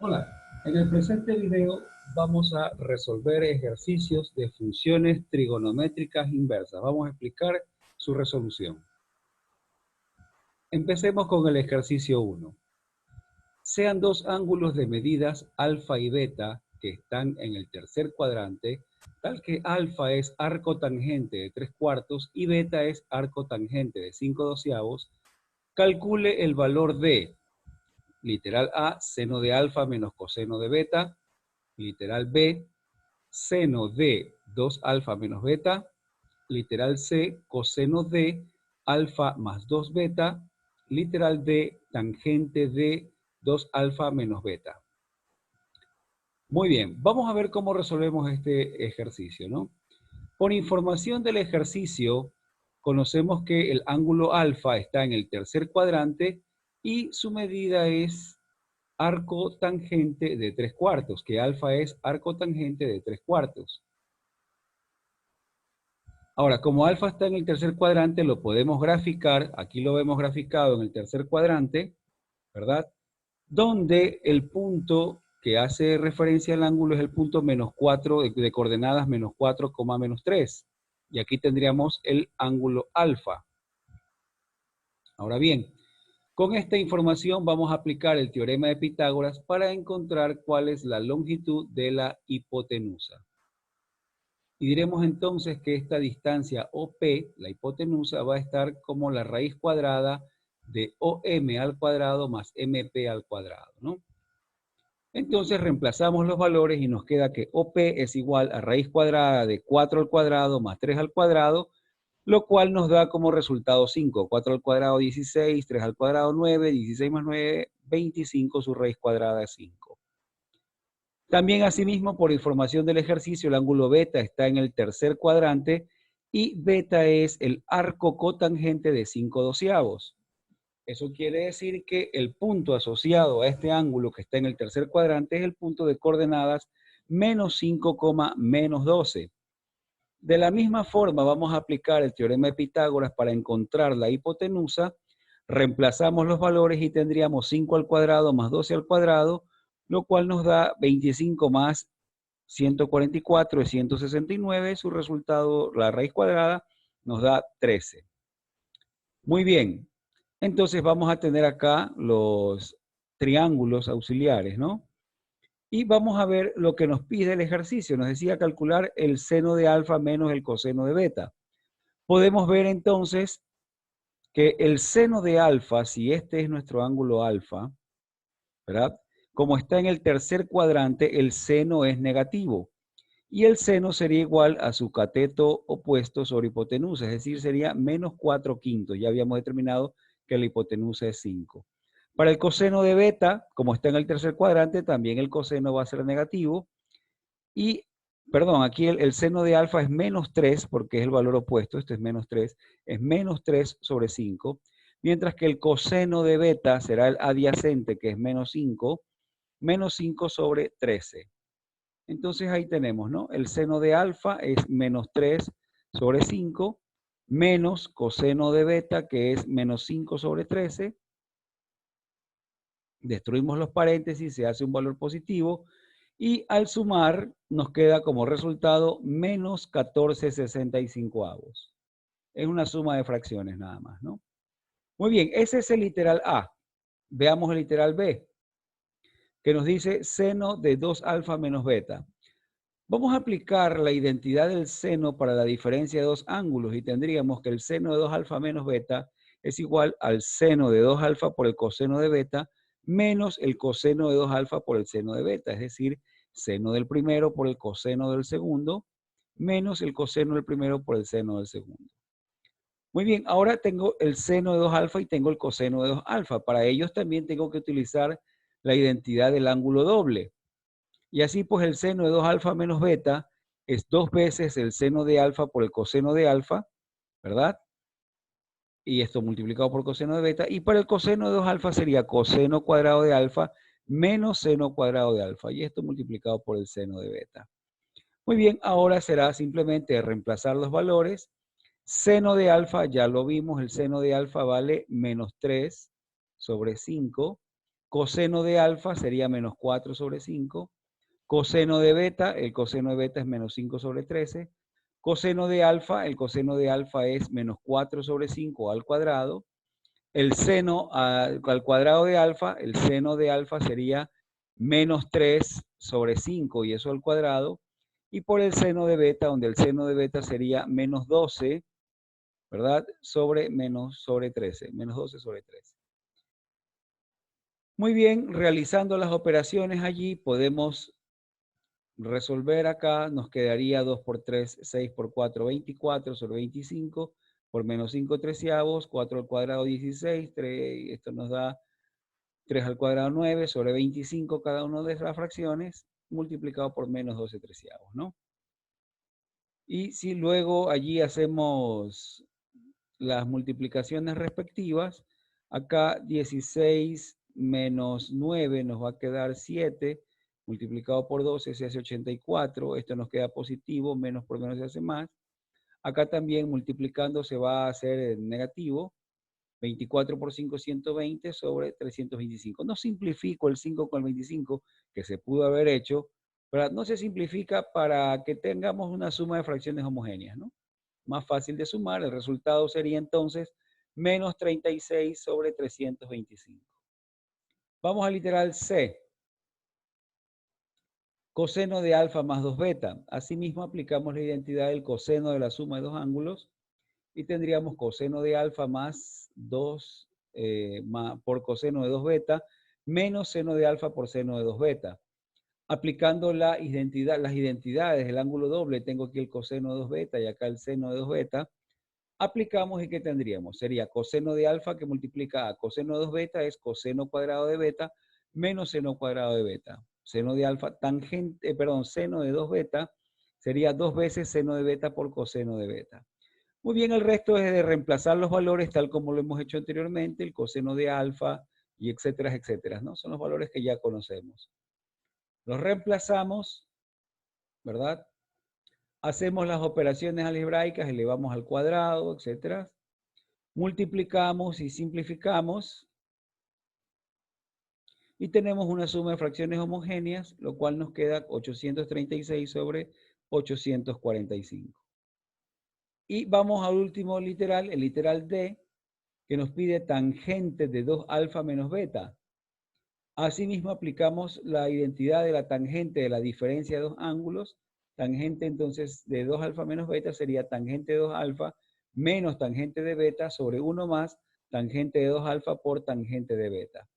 Hola, en el presente video vamos a resolver ejercicios de funciones trigonométricas inversas. Vamos a explicar su resolución. Empecemos con el ejercicio 1. Sean dos ángulos de medidas alfa y beta que están en el tercer cuadrante, tal que alfa es arco tangente de 3/4 y beta es arco tangente de 5/12. Calcule el valor de literal A, seno de alfa menos coseno de beta. Literal B, seno de 2 alfa menos beta. Literal C, coseno de alfa más 2 beta. Literal D, tangente de 2 alfa menos beta. Muy bien, vamos a ver cómo resolvemos este ejercicio, ¿no? Por información del ejercicio, conocemos que el ángulo alfa está en el tercer cuadrante y su medida es arco tangente de 3/4, que alfa es arco tangente de 3/4. Ahora, como alfa está en el tercer cuadrante, lo podemos graficar, aquí lo vemos graficado en el tercer cuadrante, ¿verdad? Donde el punto que hace referencia al ángulo es el punto -4 de coordenadas -4, -3. Y aquí tendríamos el ángulo alfa. Ahora bien, con esta información vamos a aplicar el teorema de Pitágoras para encontrar cuál es la longitud de la hipotenusa. Y diremos entonces que esta distancia OP, la hipotenusa, va a estar como la raíz cuadrada de OM al cuadrado más MP al cuadrado, ¿no? Entonces reemplazamos los valores y nos queda que OP es igual a raíz cuadrada de 4 al cuadrado más 3 al cuadrado, lo cual nos da como resultado 5. 4 al cuadrado 16, 3 al cuadrado 9, 16 más 9, 25, su raíz cuadrada es 5. También asimismo, por información del ejercicio, el ángulo beta está en el tercer cuadrante y beta es el arco cotangente de 5/12. Eso quiere decir que el punto asociado a este ángulo que está en el tercer cuadrante es el punto de coordenadas -5, -12. De la misma forma vamos a aplicar el teorema de Pitágoras para encontrar la hipotenusa. Reemplazamos los valores y tendríamos 5 al cuadrado más 12 al cuadrado, lo cual nos da 25 más 144 es 169. Su resultado, la raíz cuadrada, nos da 13. Muy bien. Entonces vamos a tener acá los triángulos auxiliares, ¿no? Y vamos a ver lo que nos pide el ejercicio. Nos decía calcular el seno de alfa menos el coseno de beta. Podemos ver entonces que el seno de alfa, si este es nuestro ángulo alfa, ¿verdad? Como está en el tercer cuadrante, el seno es negativo. Y el seno sería igual a su cateto opuesto sobre hipotenusa, es decir, sería -4/5. Ya habíamos determinado que la hipotenusa es 5. Para el coseno de beta, como está en el tercer cuadrante, también el coseno va a ser negativo. Y, perdón, aquí el seno de alfa es -3, porque es el valor opuesto, esto es -3, es -3 sobre 5, mientras que el coseno de beta será el adyacente, que es -5 sobre 13. Entonces ahí tenemos, ¿no? El seno de alfa es -3 sobre 5, menos coseno de beta, que es -5 sobre 13. Destruimos los paréntesis, se hace un valor positivo, y al sumar nos queda como resultado menos 14/65. Es una suma de fracciones nada más, ¿no? Muy bien, ese es el literal A. Veamos el literal B, que nos dice seno de 2 alfa menos beta. Vamos a aplicar la identidad del seno para la diferencia de dos ángulos y tendríamos que el seno de 2 alfa menos beta es igual al seno de 2 alfa por el coseno de beta menos el coseno de 2 alfa por el seno de beta, es decir, seno del primero por el coseno del segundo menos el coseno del primero por el seno del segundo. Muy bien, ahora tengo el seno de 2 alfa y tengo el coseno de 2 alfa. Para ellos también tengo que utilizar la identidad del ángulo doble. Y así pues el seno de 2 alfa menos beta es 2 veces el seno de alfa por el coseno de alfa, ¿verdad? Y esto multiplicado por coseno de beta. Y para el coseno de 2 alfa sería coseno cuadrado de alfa menos seno cuadrado de alfa. Y esto multiplicado por el seno de beta. Muy bien, ahora será simplemente reemplazar los valores. Seno de alfa, ya lo vimos, el seno de alfa vale -3 sobre 5. Coseno de alfa sería menos 4 sobre 5. Coseno de beta, el coseno de beta es menos 5 sobre 13. Coseno de alfa, el coseno de alfa es menos 4 sobre 5 al cuadrado. El seno al cuadrado de alfa, el seno de alfa sería menos 3 sobre 5 y eso al cuadrado. Y por el seno de beta, donde el seno de beta sería menos 12, ¿verdad? Sobre menos sobre 13, menos 12 sobre 13. Muy bien, realizando las operaciones allí podemos resolver acá, nos quedaría 2 por 3, 6 por 4, 24 sobre 25, por menos 5 treceavos, 4 al cuadrado 16, 3, esto nos da 3 al cuadrado 9 sobre 25 cada una de las fracciones, multiplicado por menos 12 treceavos, ¿no? Y si luego allí hacemos las multiplicaciones respectivas, acá 16 menos 9 nos va a quedar 7, multiplicado por 12 se hace 84, esto nos queda positivo, menos por menos se hace más. Acá también multiplicando se va a hacer negativo, 24 por 5, 120 sobre 325. No simplifico el 5 con el 25, que se pudo haber hecho, pero no se simplifica para que tengamos una suma de fracciones homogéneas, ¿no? Más fácil de sumar, el resultado sería entonces menos 36 sobre 325. Vamos al literal C. Coseno de alfa más 2 beta. Asimismo aplicamos la identidad del coseno de la suma de dos ángulos y tendríamos coseno de alfa más 2 por coseno de 2 beta menos seno de alfa por seno de 2 beta. Aplicando las identidades del ángulo doble, tengo aquí el coseno de 2 beta y acá el seno de 2 beta. Aplicamos y ¿qué tendríamos? Sería coseno de alfa que multiplica a coseno de 2 beta es coseno cuadrado de beta menos seno cuadrado de beta. Seno de alfa, seno de 2 beta sería 2 veces seno de beta por coseno de beta. Muy bien, el resto es de reemplazar los valores tal como lo hemos hecho anteriormente, el coseno de alfa y etcétera, etcétera, ¿no? Son los valores que ya conocemos. Los reemplazamos, ¿verdad? Hacemos las operaciones algebraicas, elevamos al cuadrado, etcétera. Multiplicamos y simplificamos y tenemos una suma de fracciones homogéneas, lo cual nos queda 836 sobre 845. Y vamos al último literal, el literal D, que nos pide tangente de 2 alfa menos beta. Asimismo aplicamos la identidad de la tangente de la diferencia de dos ángulos. Tangente entonces de 2 alfa menos beta sería tangente de 2 alfa menos tangente de beta sobre 1 más tangente de 2 alfa por tangente de beta.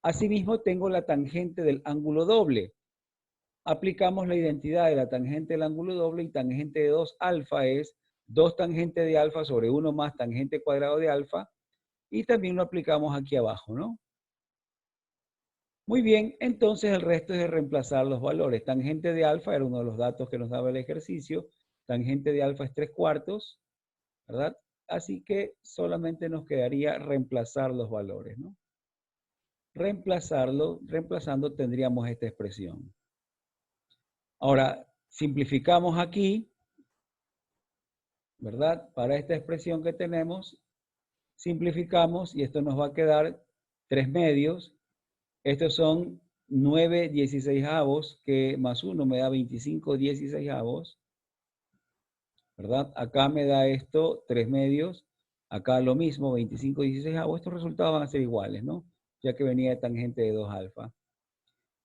Asimismo tengo la tangente del ángulo doble. Aplicamos la identidad de la tangente del ángulo doble y tangente de 2 alfa es 2 tangente de alfa sobre 1 más tangente cuadrado de alfa. Y también lo aplicamos aquí abajo, ¿no? Muy bien, entonces el resto es de reemplazar los valores. Tangente de alfa era uno de los datos que nos daba el ejercicio. Tangente de alfa es 3/4, ¿verdad? Así que solamente nos quedaría reemplazar los valores, ¿no? Reemplazando tendríamos esta expresión. Ahora, simplificamos aquí, ¿verdad? Para esta expresión que tenemos, simplificamos y esto nos va a quedar 3 medios. Estos son 9 16avos, que más 1 me da 25 16avos, ¿verdad? Acá me da esto 3 medios, acá lo mismo, 25 16avos. Estos resultados van a ser iguales, ¿no? Ya que venía de tangente de 2 alfa.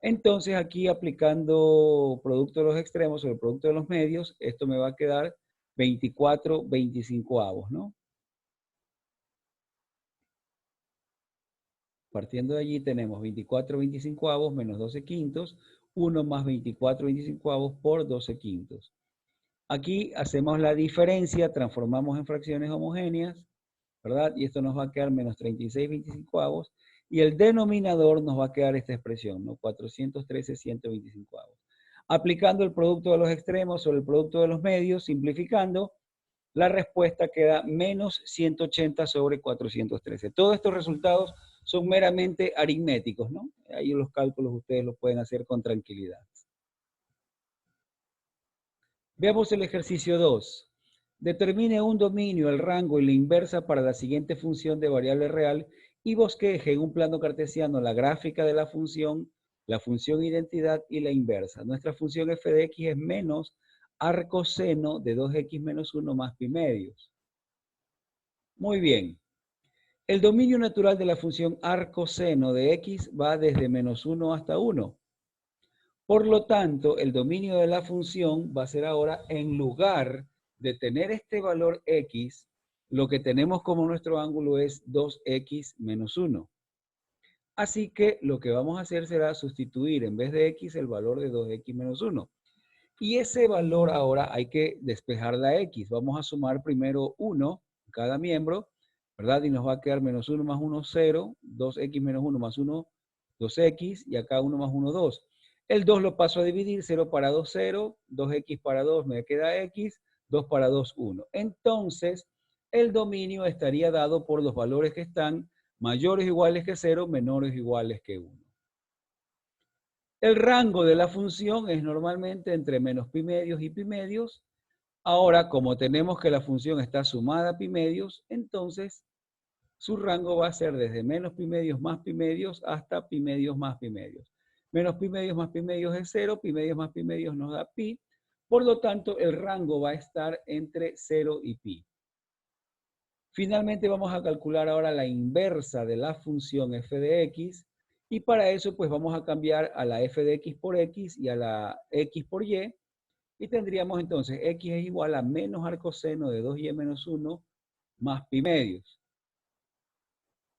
Entonces aquí aplicando producto de los extremos sobre el producto de los medios, esto me va a quedar 24 25avos, ¿no? Partiendo de allí tenemos 24 25avos menos 12 quintos, 1 más 24 25avos por 12 quintos. Aquí hacemos la diferencia, transformamos en fracciones homogéneas, ¿verdad? Y esto nos va a quedar menos 36 25avos. Y el denominador nos va a quedar esta expresión, ¿no? 413 125avos. Aplicando el producto de los extremos sobre el producto de los medios, simplificando, la respuesta queda menos 180 sobre 413. Todos estos resultados son meramente aritméticos, ¿no? Ahí los cálculos ustedes los pueden hacer con tranquilidad. Veamos el ejercicio 2. Determine un dominio, el rango y la inversa para la siguiente función de variable real y bosqueje en un plano cartesiano la gráfica de la función identidad y la inversa. Nuestra función f de x es menos arcoseno de 2x menos 1 más pi medios. Muy bien. El dominio natural de la función arcoseno de x va desde menos 1 hasta 1. Por lo tanto, el dominio de la función va a ser ahora, en lugar de tener este valor x, lo que tenemos como nuestro ángulo es 2x menos 1. Así que lo que vamos a hacer será sustituir en vez de x el valor de 2x menos 1. Y ese valor ahora hay que despejar la x. Vamos a sumar primero 1 cada miembro, ¿verdad? Y nos va a quedar menos 1 más 1, 0, 2x menos 1 más 1, 2x, y acá 1 más 1, 2. El 2 lo paso a dividir, 0 para 2, 0, 2x para 2 me queda x, 2 para 2, 1. Entonces, el dominio estaría dado por los valores que están mayores o iguales que 0, menores o iguales que 1. El rango de la función es normalmente entre menos pi medios y pi medios. Ahora, como tenemos que la función está sumada a pi medios, entonces su rango va a ser desde menos pi medios más pi medios hasta pi medios más pi medios. Menos pi medios más pi medios es 0, pi medios más pi medios nos da pi. Por lo tanto, el rango va a estar entre 0 y pi. Finalmente vamos a calcular ahora la inversa de la función f de x, y para eso pues vamos a cambiar a la f de x por x y a la x por y, y tendríamos entonces x es igual a menos arcoseno de 2y menos 1 más pi medios.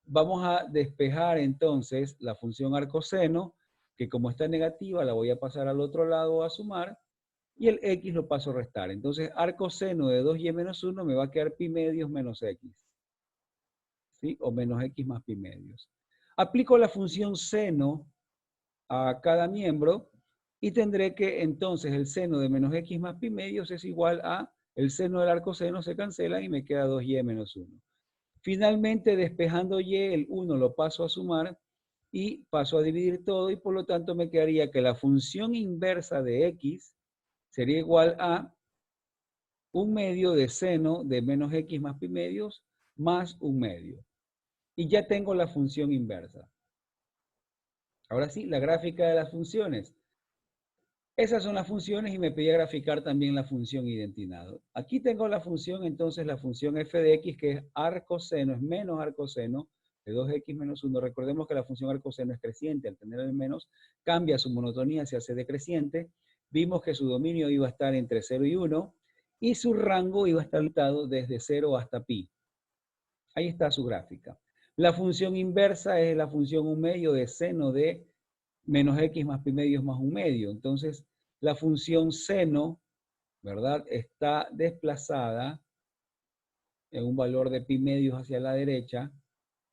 Vamos a despejar entonces la función arcoseno, que como está negativa la voy a pasar al otro lado a sumar, y el x lo paso a restar. Entonces arcoseno de 2y menos 1 me va a quedar pi medios menos x. ¿Sí? O menos x más pi medios. Aplico la función seno a cada miembro y tendré que entonces el seno de menos x más pi medios es igual a el seno del arcoseno, se cancela y me queda 2y menos 1. Finalmente, despejando y, el 1 lo paso a sumar y paso a dividir todo, y por lo tanto me quedaría que la función inversa de x sería igual a 1/2 de seno de menos x más pi medios más 1/2. Y ya tengo la función inversa. Ahora sí, la gráfica de las funciones. Esas son las funciones y me pedía graficar también la función identidad. Aquí tengo la función, entonces la función f de x, que es arcoseno, es menos arcoseno de 2x menos 1. Recordemos que la función arcoseno es creciente. Al tener el menos, cambia su monotonía, se hace decreciente. Vimos que su dominio iba a estar entre 0 y 1 y su rango iba a estar limitado desde 0 hasta pi. Ahí está su gráfica. La función inversa es la función 1/2 de seno de menos x más pi medios más 1/2. Entonces, la función seno, ¿verdad?, está desplazada en un valor de pi medios hacia la derecha.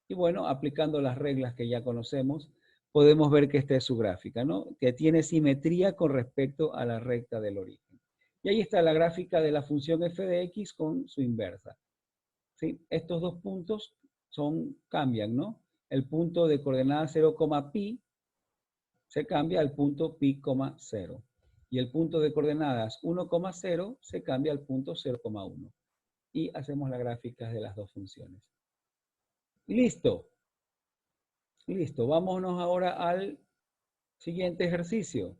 Y bueno, aplicando las reglas que ya conocemos, podemos ver que esta es su gráfica, ¿no? Que tiene simetría con respecto a la recta del origen. Y ahí está la gráfica de la función f de x con su inversa. ¿Sí? Estos dos puntos cambian, ¿no? El punto de coordenada 0, pi se cambia al punto pi, 0. Y el punto de coordenadas 1, 0 se cambia al punto 0,1. Y hacemos las gráficas de las dos funciones. Listo. Listo. Vámonos ahora al siguiente ejercicio.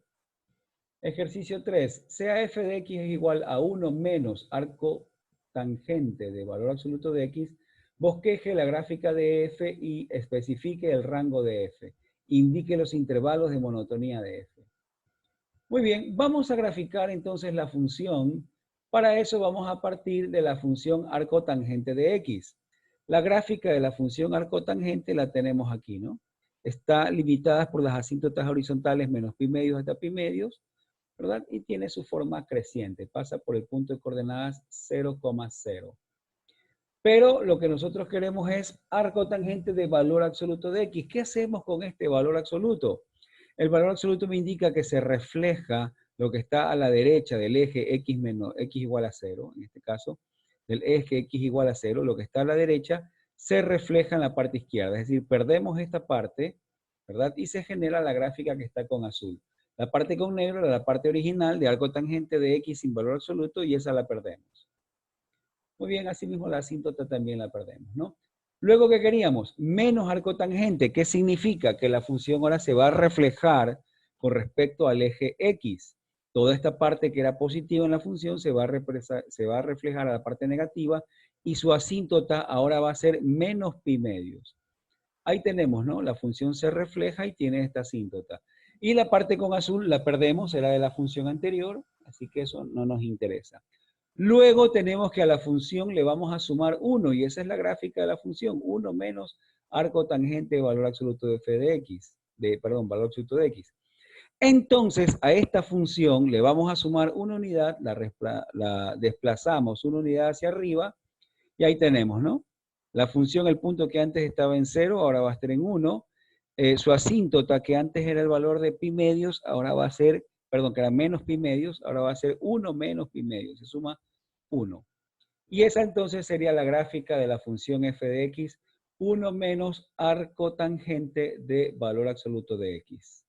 Ejercicio 3. Sea f de x es igual a 1 menos arco tangente de valor absoluto de x, bosqueje la gráfica de f y especifique el rango de f. Indique los intervalos de monotonía de f. Muy bien, vamos a graficar entonces la función. Para eso vamos a partir de la función arco tangente de x. La gráfica de la función arco tangente la tenemos aquí, ¿no? Está limitada por las asíntotas horizontales menos pi medios hasta pi medios, ¿verdad? Y tiene su forma creciente, pasa por el punto de coordenadas 0,0. Pero lo que nosotros queremos es arco tangente de valor absoluto de x. ¿Qué hacemos con este valor absoluto? El valor absoluto me indica que se refleja lo que está a la derecha del eje x menos x igual a 0, en este caso, del eje x igual a 0, lo que está a la derecha se refleja en la parte izquierda. Es decir, perdemos esta parte, ¿verdad? Y se genera la gráfica que está con azul. La parte con negro era la parte original de arco tangente de x sin valor absoluto y esa la perdemos. Muy bien, asimismo la asíntota también la perdemos, ¿no? Luego, ¿qué queríamos? Menos arco tangente. ¿Qué significa? Que la función ahora se va a reflejar con respecto al eje X. Toda esta parte que era positiva en la función se va a reflejar a la parte negativa y su asíntota ahora va a ser menos pi medios. Ahí tenemos, ¿no? La función se refleja y tiene esta asíntota. Y la parte con azul la perdemos, era de la función anterior, así que eso no nos interesa. Luego tenemos que a la función le vamos a sumar 1, y esa es la gráfica de la función, 1 menos arco tangente de valor absoluto de f de x, valor absoluto de x. Entonces, a esta función le vamos a sumar una unidad, la desplazamos una unidad hacia arriba, y ahí tenemos, ¿no? La función, el punto que antes estaba en 0, ahora va a estar en 1. Su asíntota, que antes era el valor de pi medios, ahora va a ser, perdón, que era menos pi medios, ahora va a ser 1 menos pi medios. Se suma 1. Y esa entonces sería la gráfica de la función f de x, 1 menos arco tangente de valor absoluto de x.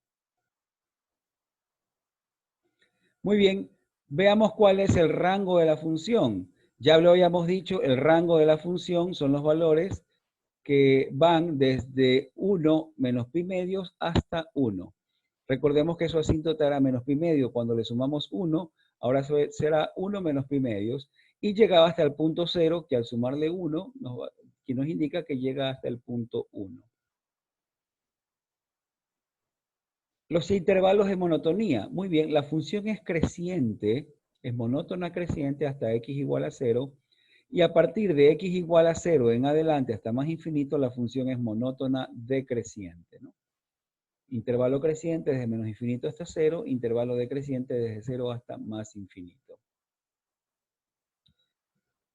Muy bien, veamos cuál es el rango de la función. Ya lo habíamos dicho, el rango de la función son los valores que van desde 1 menos pi medios hasta 1. Recordemos que su asíntota era menos pi medio. Cuando le sumamos 1, ahora será 1 menos pi medios. Y llegaba hasta el punto 0, que al sumarle 1, que nos indica que llega hasta el punto 1. Los intervalos de monotonía. Muy bien, la función es creciente, es monótona creciente hasta x igual a 0. Y a partir de x igual a 0 en adelante hasta más infinito, la función es monótona decreciente, ¿no? Intervalo creciente desde menos infinito hasta 0, intervalo decreciente desde 0 hasta más infinito.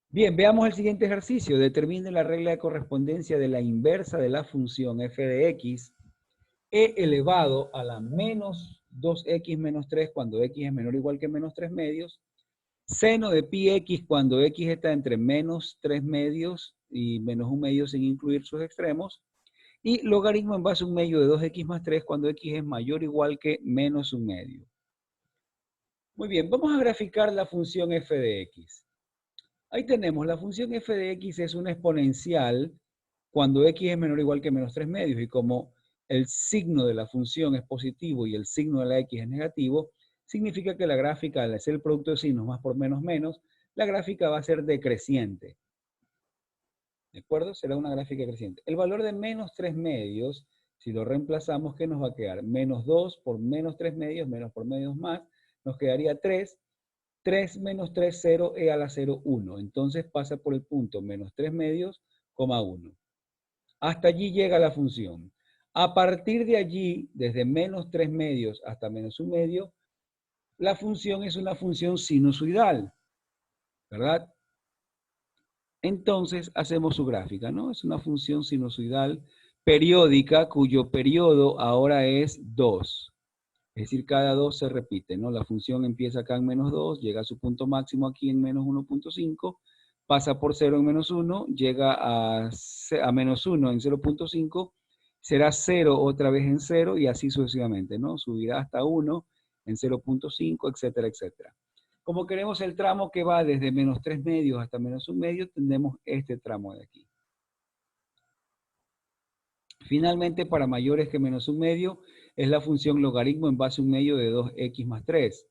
Bien, veamos el siguiente ejercicio. Determine la regla de correspondencia de la inversa de la función f de x e elevado a la menos 2x menos 3 cuando x es menor o igual que menos 3 medios, seno de pi x cuando x está entre menos 3 medios y menos 1 medio sin incluir sus extremos, y logaritmo en base a 1 medio de 2x más 3 cuando x es mayor o igual que menos 1 medio. Muy bien, vamos a graficar la función f de x. Ahí tenemos, la función f de x es una exponencial cuando x es menor o igual que menos 3 medios, y como el signo de la función es positivo y el signo de la x es negativo, significa que la gráfica, al ser el producto de signos más por menos menos, la gráfica va a ser decreciente. ¿De acuerdo? Será una gráfica creciente. El valor de menos 3 medios, si lo reemplazamos, ¿qué nos va a quedar? Menos 2 por menos 3 medios, menos por medios más, nos quedaría 3. 3 menos 3, 0, e a la 0, 1. Entonces pasa por el punto menos 3 medios, 1. Hasta allí llega la función. A partir de allí, desde menos 3 medios hasta menos 1 medio, la función es una función sinusoidal, ¿verdad? Entonces hacemos su gráfica, ¿no? Es una función sinusoidal periódica cuyo periodo ahora es 2. Es decir, cada 2 se repite, ¿no? La función empieza acá en menos 2, llega a su punto máximo aquí en menos 1.5, pasa por 0 en menos 1, llega a menos 1 en 0.5, será 0 otra vez en 0 y así sucesivamente, ¿no? Subirá hasta 1 en 0.5, etcétera, etcétera. Como queremos el tramo que va desde menos 3 medios hasta menos 1 medio, tendremos este tramo de aquí. Finalmente, para mayores que menos 1 medio, es la función logaritmo en base a 1 medio de 2x más 3.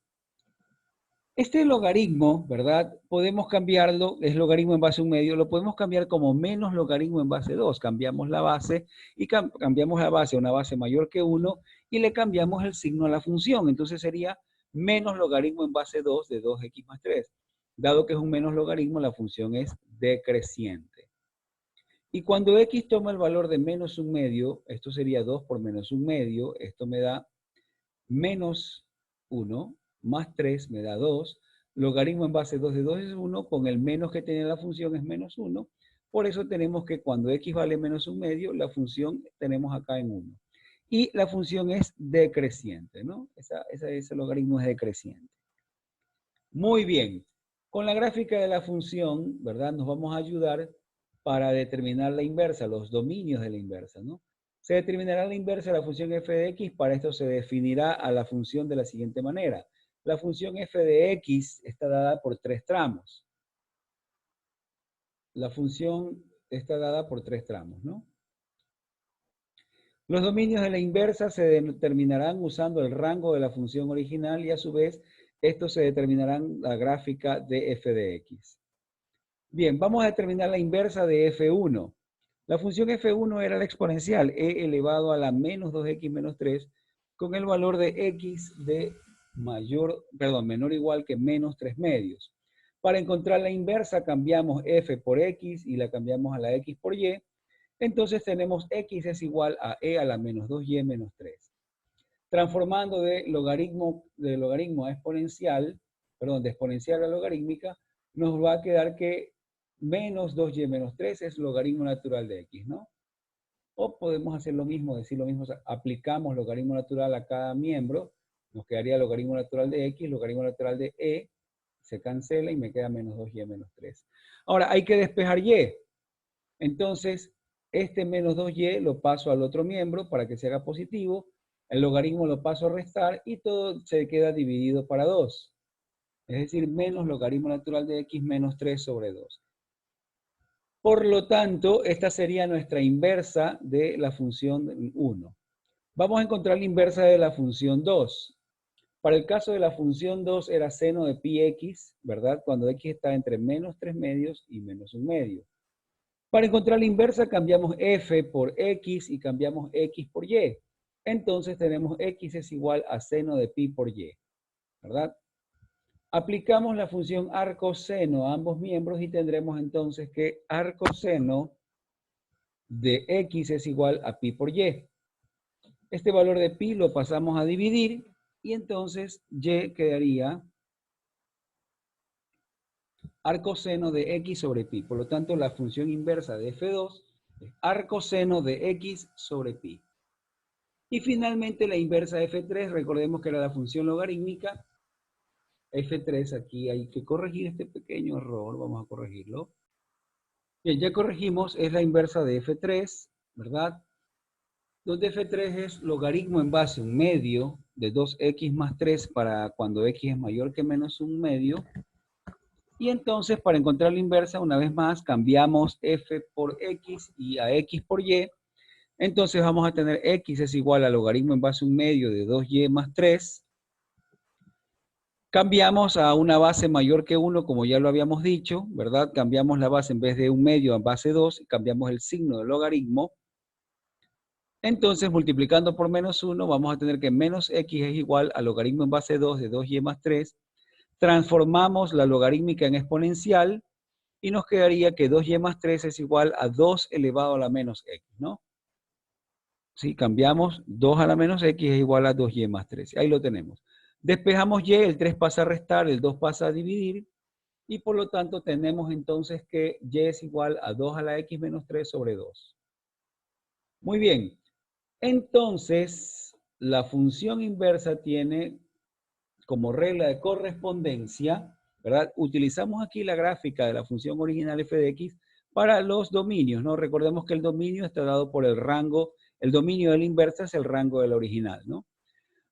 Este logaritmo, ¿verdad? Podemos cambiarlo, es logaritmo en base a 1 medio, lo podemos cambiar como menos logaritmo en base 2. Cambiamos la base y cambiamos la base a una base mayor que 1 y le cambiamos el signo a la función. Entonces sería menos logaritmo en base 2 de 2x más 3. Dado que es un menos logaritmo, la función es decreciente. Y cuando x toma el valor de menos 1 medio, esto sería 2 por menos 1 medio, esto me da menos 1, más 3 me da 2, logaritmo en base 2 de 2 es 1, con el menos que tiene la función es menos 1, por eso tenemos que cuando x vale menos 1 medio, la función tenemos acá en 1. Y la función es decreciente, ¿no? Ese logaritmo es decreciente. Muy bien. Con la gráfica de la función, ¿verdad? Nos vamos a ayudar para determinar la inversa, los dominios de la inversa, ¿no? Se determinará la inversa de la función f de x, para esto se definirá a la función de la siguiente manera. La función f de x está dada por 3 tramos. La función está dada por 3 tramos, ¿no? Los dominios de la inversa se determinarán usando el rango de la función original y a su vez estos se determinarán en la gráfica de f de x. Bien, vamos a determinar la inversa de f1. La función f1 era la exponencial e elevado a la menos 2x menos 3 con el valor de x de menor o igual que menos 3 medios. Para encontrar la inversa cambiamos f por x y la cambiamos a la x por y. Entonces tenemos x es igual a e a la menos 2y menos 3. Transformando de logaritmo a exponencial, perdón, de exponencial a logarítmica, nos va a quedar que menos 2y menos 3 es logaritmo natural de x, ¿no? O podemos hacer lo mismo, decir lo mismo, o sea, aplicamos logaritmo natural a cada miembro, nos quedaría logaritmo natural de x, logaritmo natural de e, se cancela y me queda menos 2y menos 3. Ahora, hay que despejar y. Entonces, este menos 2y lo paso al otro miembro para que se haga positivo, el logaritmo lo paso a restar y todo se queda dividido para 2. Es decir, menos logaritmo natural de x menos 3 sobre 2. Por lo tanto, esta sería nuestra inversa de la función 1. Vamos a encontrar la inversa de la función 2. Para el caso de la función 2 era seno de pi x, ¿verdad? Cuando x está entre menos 3 medios y menos 1 medio. Para encontrar la inversa cambiamos f por x y cambiamos x por y. Entonces tenemos x es igual a seno de pi por y, ¿verdad? Aplicamos la función arcoseno a ambos miembros y tendremos entonces que arcoseno de x es igual a pi por y. Este valor de pi lo pasamos a dividir y entonces y quedaría arcoseno de x sobre pi. Por lo tanto, la función inversa de f2 es arcoseno de x sobre pi. Y finalmente la inversa de f3, recordemos que era la función logarítmica. f3, aquí hay que corregir este pequeño error, vamos a corregirlo. Bien, ya corregimos, es la inversa de f3, ¿verdad? Donde f3 es logaritmo en base a un medio de 2x más 3 para cuando x es mayor que menos un medio. Y entonces, para encontrar la inversa, una vez más, cambiamos f por x y a x por y. Entonces vamos a tener x es igual a logaritmo en base a un medio de 2y más 3. Cambiamos a una base mayor que 1, como ya lo habíamos dicho, ¿verdad? Cambiamos la base en vez de un medio a base 2, cambiamos el signo del logaritmo. Entonces, multiplicando por menos 1, vamos a tener que menos x es igual a logaritmo en base 2 de 2y más 3. Transformamos la logarítmica en exponencial y nos quedaría que 2y más 3 es igual a 2 elevado a la menos x, ¿no? Si cambiamos 2 a la menos x es igual a 2y más 3. Ahí lo tenemos. Despejamos y, el 3 pasa a restar, el 2 pasa a dividir, y por lo tanto tenemos entonces que y es igual a 2 a la x menos 3 sobre 2. Muy bien. Entonces, la función inversa tiene como regla de correspondencia, ¿verdad? Utilizamos aquí la gráfica de la función original f de x para los dominios, ¿no? Recordemos que el dominio está dado por el rango, el dominio de la inversa es el rango de la original, ¿no?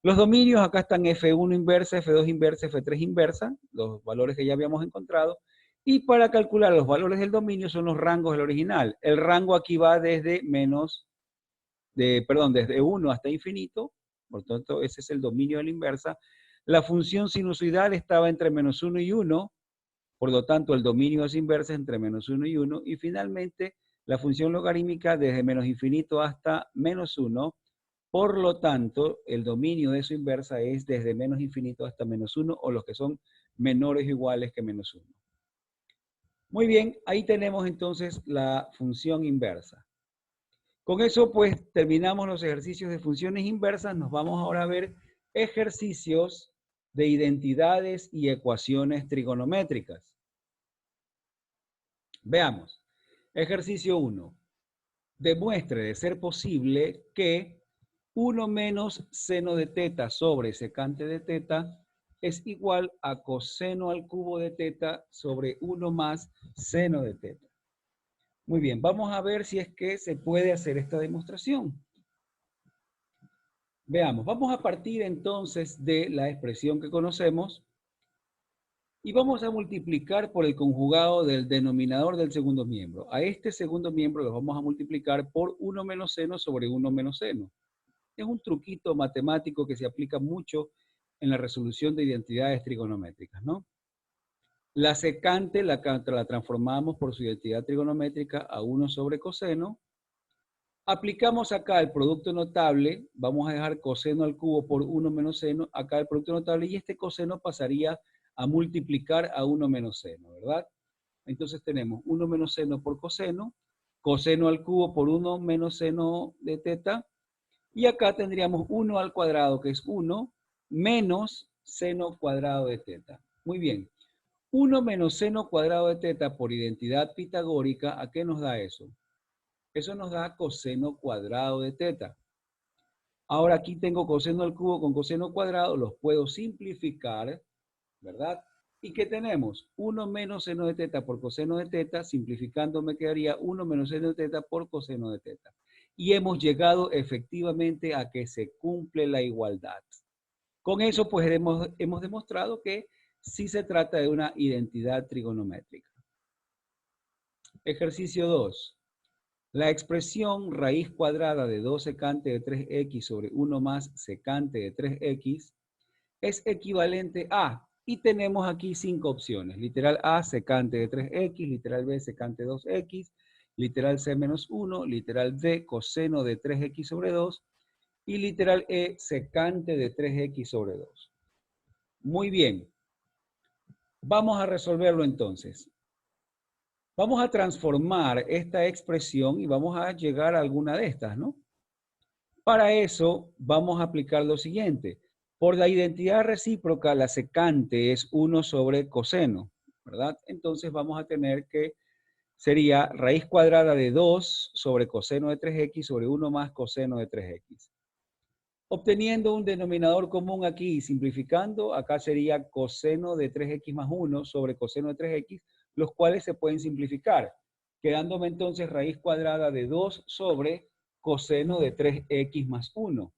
Los dominios acá están f1 inversa, f2 inversa, f3 inversa, los valores que ya habíamos encontrado. Y para calcular los valores del dominio son los rangos del original. El rango aquí va desde desde 1 hasta infinito, por tanto ese es el dominio de la inversa. La función sinusoidal estaba entre menos 1 y 1, por lo tanto el dominio es inversa entre menos 1 y 1. Y finalmente la función logarítmica desde menos infinito hasta menos 1. Por lo tanto, el dominio de su inversa es desde menos infinito hasta menos 1 o los que son menores o iguales que menos 1. Muy bien, ahí tenemos entonces la función inversa. Con eso, pues, terminamos los ejercicios de funciones inversas. Nos vamos ahora a ver ejercicios de identidades y ecuaciones trigonométricas. Veamos. Ejercicio 1. Demuestre de ser posible que 1 menos seno de teta sobre secante de teta es igual a coseno al cubo de teta sobre 1 más seno de teta. Muy bien, vamos a ver si es que se puede hacer esta demostración. Veamos, vamos a partir entonces de la expresión que conocemos Y vamos a multiplicar por el conjugado del denominador del segundo miembro. A este segundo miembro lo vamos a multiplicar por 1 menos seno sobre 1 menos seno. Es un truquito matemático que se aplica mucho en la resolución de identidades trigonométricas, ¿no? La secante la transformamos por su identidad trigonométrica a 1 sobre coseno. Aplicamos acá el producto notable, vamos a dejar coseno al cubo por 1 menos seno, acá el producto notable, y este coseno pasaría a multiplicar a 1 menos seno, ¿verdad? Entonces tenemos 1 menos seno por coseno, coseno al cubo por 1 menos seno de teta, y acá tendríamos 1 al cuadrado, que es 1, menos seno cuadrado de teta. Muy bien. 1 menos seno cuadrado de teta por identidad pitagórica, ¿a qué nos da eso? Eso nos da coseno cuadrado de teta. Ahora aquí tengo coseno al cubo con coseno cuadrado, los puedo simplificar, ¿verdad? ¿Y qué tenemos? 1 menos seno de teta por coseno de teta, simplificando me quedaría 1 menos seno de teta por coseno de teta. Y hemos llegado efectivamente a que se cumple la igualdad. Con eso pues hemos demostrado que sí se trata de una identidad trigonométrica. Ejercicio 2. La expresión raíz cuadrada de 2 secante de 3x sobre 1 más secante de 3x es equivalente a, y tenemos aquí 5 opciones. Literal A, secante de 3x, literal B, secante de 2x, literal C menos 1, literal D, coseno de 3x sobre 2, y literal E, secante de 3x sobre 2. Muy bien. Vamos a resolverlo entonces. Vamos a transformar esta expresión y vamos a llegar a alguna de estas, ¿no? Para eso vamos a aplicar lo siguiente. Por la identidad recíproca, la secante es 1 sobre coseno, ¿verdad? Entonces vamos a tener que sería raíz cuadrada de 2 sobre coseno de 3x sobre 1 más coseno de 3x. Obteniendo un denominador común aquí y simplificando, acá sería coseno de 3x más 1 sobre coseno de 3x, los cuales se pueden simplificar, quedándome entonces raíz cuadrada de 2 sobre coseno de 3x más 1.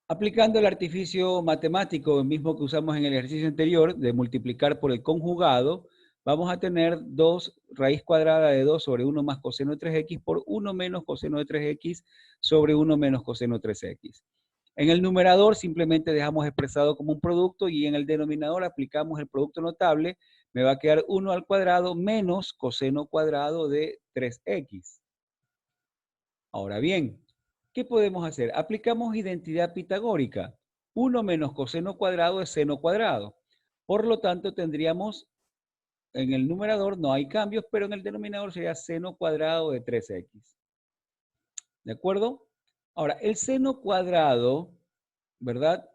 Aplicando el artificio matemático, el mismo que usamos en el ejercicio anterior, de multiplicar por el conjugado, vamos a tener 2 raíz cuadrada de 2 sobre 1 más coseno de 3x por 1 menos coseno de 3x sobre 1 menos coseno de 3x. En el numerador simplemente dejamos expresado como un producto y en el denominador aplicamos el producto notable. Me va a quedar 1 al cuadrado menos coseno cuadrado de 3x. Ahora bien, ¿qué podemos hacer? Aplicamos identidad pitagórica. 1 menos coseno cuadrado es seno cuadrado. Por lo tanto, tendríamos, en el numerador no hay cambios, pero en el denominador sería seno cuadrado de 3x. ¿De acuerdo? Ahora, el seno cuadrado, ¿verdad?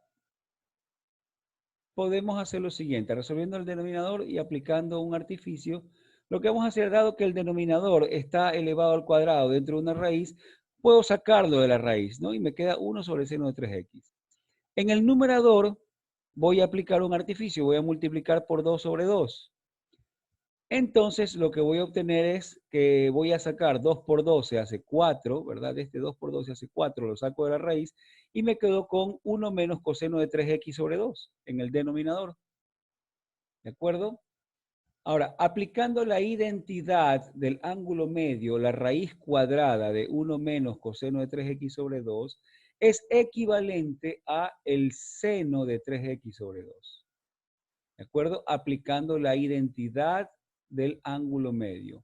Podemos hacer lo siguiente, resolviendo el denominador y aplicando un artificio. Lo que vamos a hacer, dado que el denominador está elevado al cuadrado dentro de una raíz, puedo sacarlo de la raíz, ¿no? Y me queda 1 sobre seno de 3x. En el numerador voy a aplicar un artificio, voy a multiplicar por 2 sobre 2. Entonces lo que voy a obtener es que voy a sacar 2 por 2 se hace 4, ¿verdad? Este 2 por 2 se hace 4, lo saco de la raíz y me quedo con 1 menos coseno de 3x sobre 2 en el denominador. ¿De acuerdo? Ahora, aplicando la identidad del ángulo medio, la raíz cuadrada de 1 menos coseno de 3x sobre 2 es equivalente a el seno de 3x sobre 2. ¿De acuerdo? Aplicando la identidad del ángulo medio.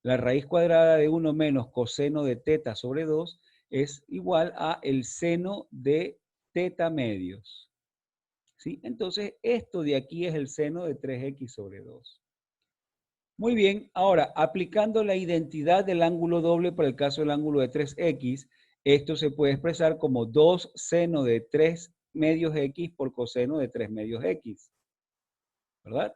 La raíz cuadrada de 1 menos coseno de teta sobre 2 es igual a el seno de teta medios. ¿Sí? Entonces, esto de aquí es el seno de 3x sobre 2. Muy bien, ahora, aplicando la identidad del ángulo doble para el caso del ángulo de 3x, esto se puede expresar como 2 seno de 3 medios x por coseno de 3 medios x. ¿Verdad?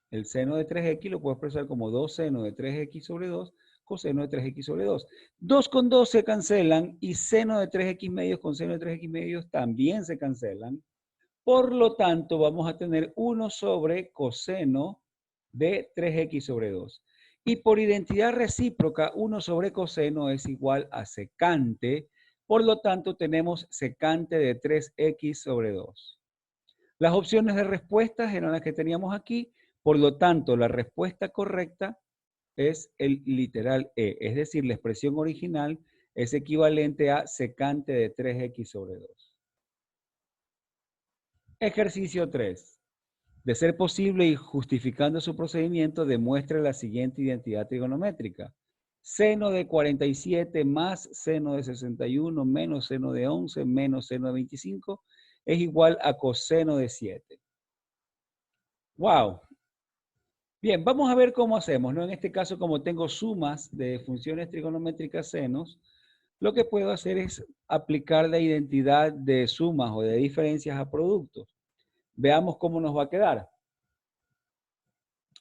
El seno de 3x lo puedo expresar como 2 seno de 3x sobre 2, coseno de 3x sobre 2. 2 con 2 se cancelan y seno de 3x medios con seno de 3x medios también se cancelan. Por lo tanto, vamos a tener 1 sobre coseno de 3x sobre 2. Y por identidad recíproca, 1 sobre coseno es igual a secante. Por lo tanto, tenemos secante de 3x sobre 2. Las opciones de respuestas eran las que teníamos aquí, por lo tanto, la respuesta correcta es el literal E, es decir, la expresión original es equivalente a secante de 3x sobre 2. Ejercicio 3. De ser posible y justificando su procedimiento, demuestre la siguiente identidad trigonométrica. Seno de 47 más seno de 61 menos seno de 11 menos seno de 25 es igual a coseno de 7. ¡Wow! Bien, vamos a ver cómo hacemos, ¿no? En este caso, como tengo sumas de funciones trigonométricas senos, lo que puedo hacer es aplicar la identidad de sumas o de diferencias a productos. Veamos cómo nos va a quedar.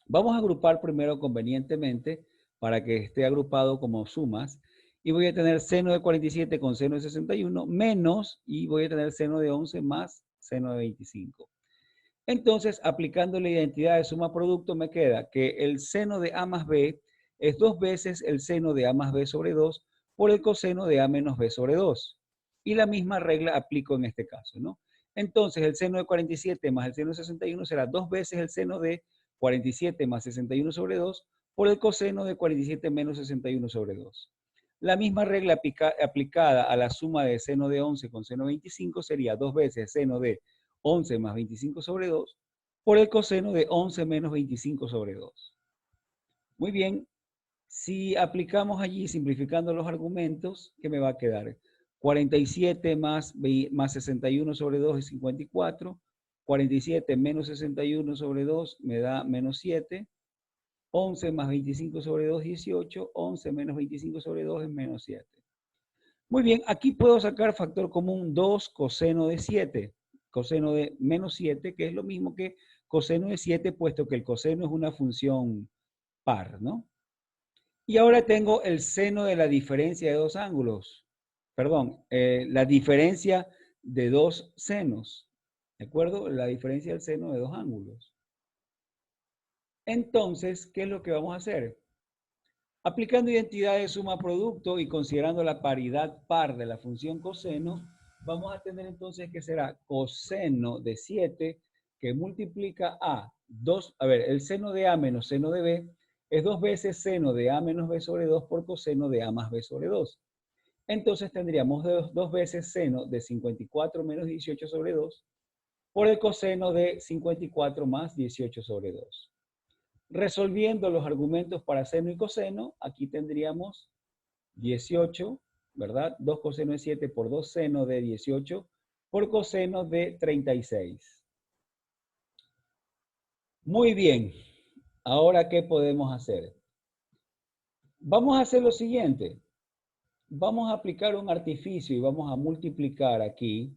Vamos a agrupar primero convenientemente para que esté agrupado como sumas. Y voy a tener seno de 47 con seno de 61 menos, y voy a tener seno de 11 más seno de 25. Entonces, aplicando la identidad de suma producto, me queda que el seno de A más B es 2 veces el seno de A más B sobre 2 por el coseno de A menos B sobre 2. Y la misma regla aplico en este caso, ¿no? Entonces, el seno de 47 más el seno de 61 será 2 veces el seno de 47 más 61 sobre 2 por el coseno de 47 menos 61 sobre 2. La misma regla aplicada a la suma de seno de 11 con seno de 25 sería 2 veces seno de 11 más 25 sobre 2 por el coseno de 11 menos 25 sobre 2. Muy bien, si aplicamos allí, simplificando los argumentos, ¿qué me va a quedar? 47 más 61 sobre 2 es 54. 47 menos 61 sobre 2 me da menos 7. 11 más 25 sobre 2, 18. 11 menos 25 sobre 2 es menos 7. Muy bien, aquí puedo sacar factor común 2 coseno de 7. Coseno de menos 7, que es lo mismo que coseno de 7, puesto que el coseno es una función par, ¿no? Y ahora tengo el seno de la diferencia de dos ángulos. Perdón, la diferencia de dos senos. ¿De acuerdo? La diferencia del seno de dos ángulos. Entonces, ¿qué es lo que vamos a hacer? Aplicando identidad de suma producto y considerando la paridad par de la función coseno, vamos a tener entonces que será coseno de 7 que multiplica a 2, a ver, el seno de A menos seno de B es 2 veces seno de A menos B sobre 2 por coseno de A más B sobre 2. Entonces tendríamos 2 veces seno de 54 menos 18 sobre 2 por el coseno de 54 más 18 sobre 2. Resolviendo los argumentos para seno y coseno, aquí tendríamos 18, ¿verdad? 2 coseno de 7 por 2 seno de 18 por coseno de 36. Muy bien. Ahora, ¿qué podemos hacer? Vamos a hacer lo siguiente. Vamos a aplicar un artificio y vamos a multiplicar aquí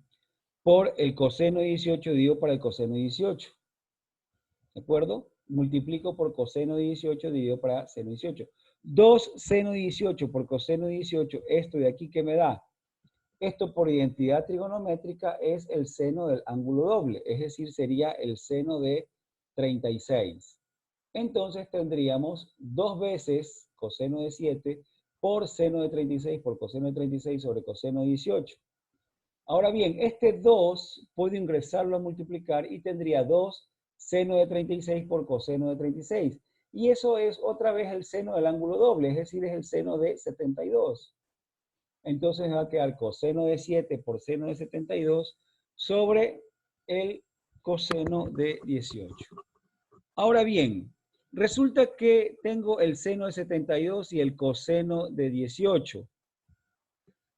por el coseno de 18 dividido por el coseno de 18. ¿De acuerdo? Multiplico por coseno de 18 dividido para seno de 18. 2 seno de 18 por coseno de 18, esto de aquí, ¿qué me da? Esto por identidad trigonométrica es el seno del ángulo doble, es decir, sería el seno de 36. Entonces tendríamos 2 veces coseno de 7 por seno de 36 por coseno de 36 sobre coseno de 18. Ahora bien, este 2 puedo ingresarlo a multiplicar y tendría 2 seno de 36 por coseno de 36. Y eso es otra vez el seno del ángulo doble, es decir, es el seno de 72. Entonces va a quedar coseno de 7 por seno de 72 sobre el coseno de 18. Ahora bien, resulta que tengo el seno de 72 y el coseno de 18.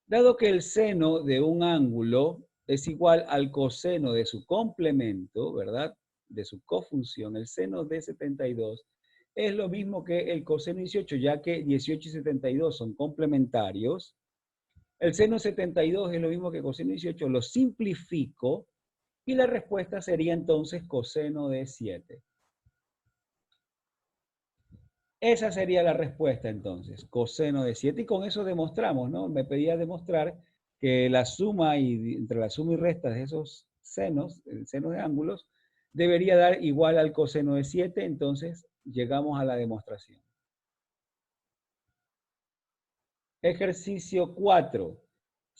Dado que el seno de un ángulo es igual al coseno de su complemento, ¿verdad? De su cofunción, el seno de 72 es lo mismo que el coseno de 18, ya que 18 y 72 son complementarios. El seno de 72 es lo mismo que coseno de 18, lo simplifico y la respuesta sería entonces coseno de 7. Esa sería la respuesta entonces, coseno de 7. Y con eso demostramos, ¿no? Me pedía demostrar que la suma entre la suma y resta de esos senos, el seno de ángulos, debería dar igual al coseno de 7. Entonces llegamos a la demostración. Ejercicio 4.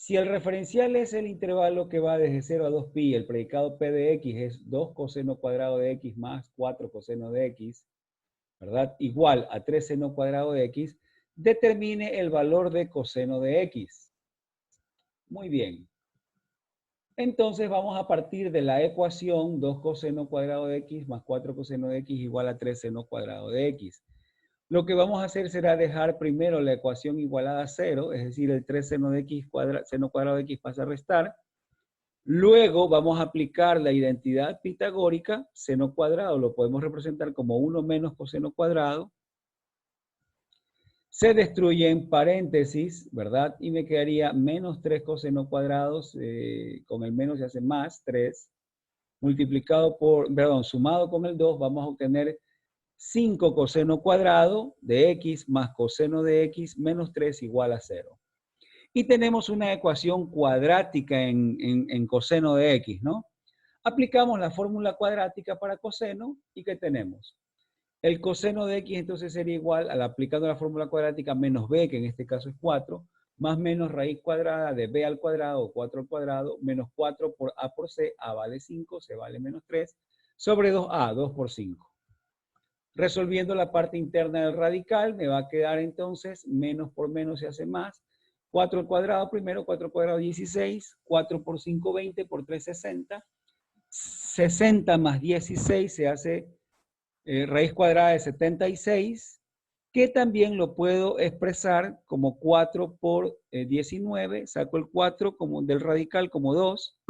Si el referencial es el intervalo que va desde 0 a 2pi, el predicado p de x es 2 coseno cuadrado de x más 4 coseno de x, ¿verdad? Igual a 3 seno cuadrado de x, determine el valor de coseno de x. Muy bien. Entonces vamos a partir de la ecuación 2 coseno cuadrado de x más 4 coseno de x igual a 3 seno cuadrado de x. Lo que vamos a hacer será dejar primero la ecuación igualada a 0, es decir, el 3 seno, de x seno cuadrado de x pasa a restar. Luego vamos a aplicar la identidad pitagórica, seno cuadrado lo podemos representar como 1 menos coseno cuadrado. Se destruye en paréntesis, ¿verdad? Y me quedaría menos 3 coseno cuadrados, con el menos se hace más 3, multiplicado por, perdón, sumado con el 2, vamos a obtener 5 coseno cuadrado de x más coseno de x menos 3 igual a 0. Y tenemos una ecuación cuadrática en coseno de x, ¿no? Aplicamos la fórmula cuadrática para coseno y ¿qué tenemos? El coseno de x entonces sería igual, aplicando la fórmula cuadrática, menos b, que en este caso es 4, más menos raíz cuadrada de b al cuadrado, o 4 al cuadrado, menos 4 por a por c, a vale 5, c vale menos 3, sobre 2a, 2 por 5. Resolviendo la parte interna del radical, me va a quedar entonces, menos por menos se hace más, 4 al cuadrado primero, 4 al cuadrado 16, 4 por 5, 20, por 3, 60, 60 más 16 se hace raíz cuadrada de 76, que también lo puedo expresar como 4 por 19, saco el 4 como del radical como 2,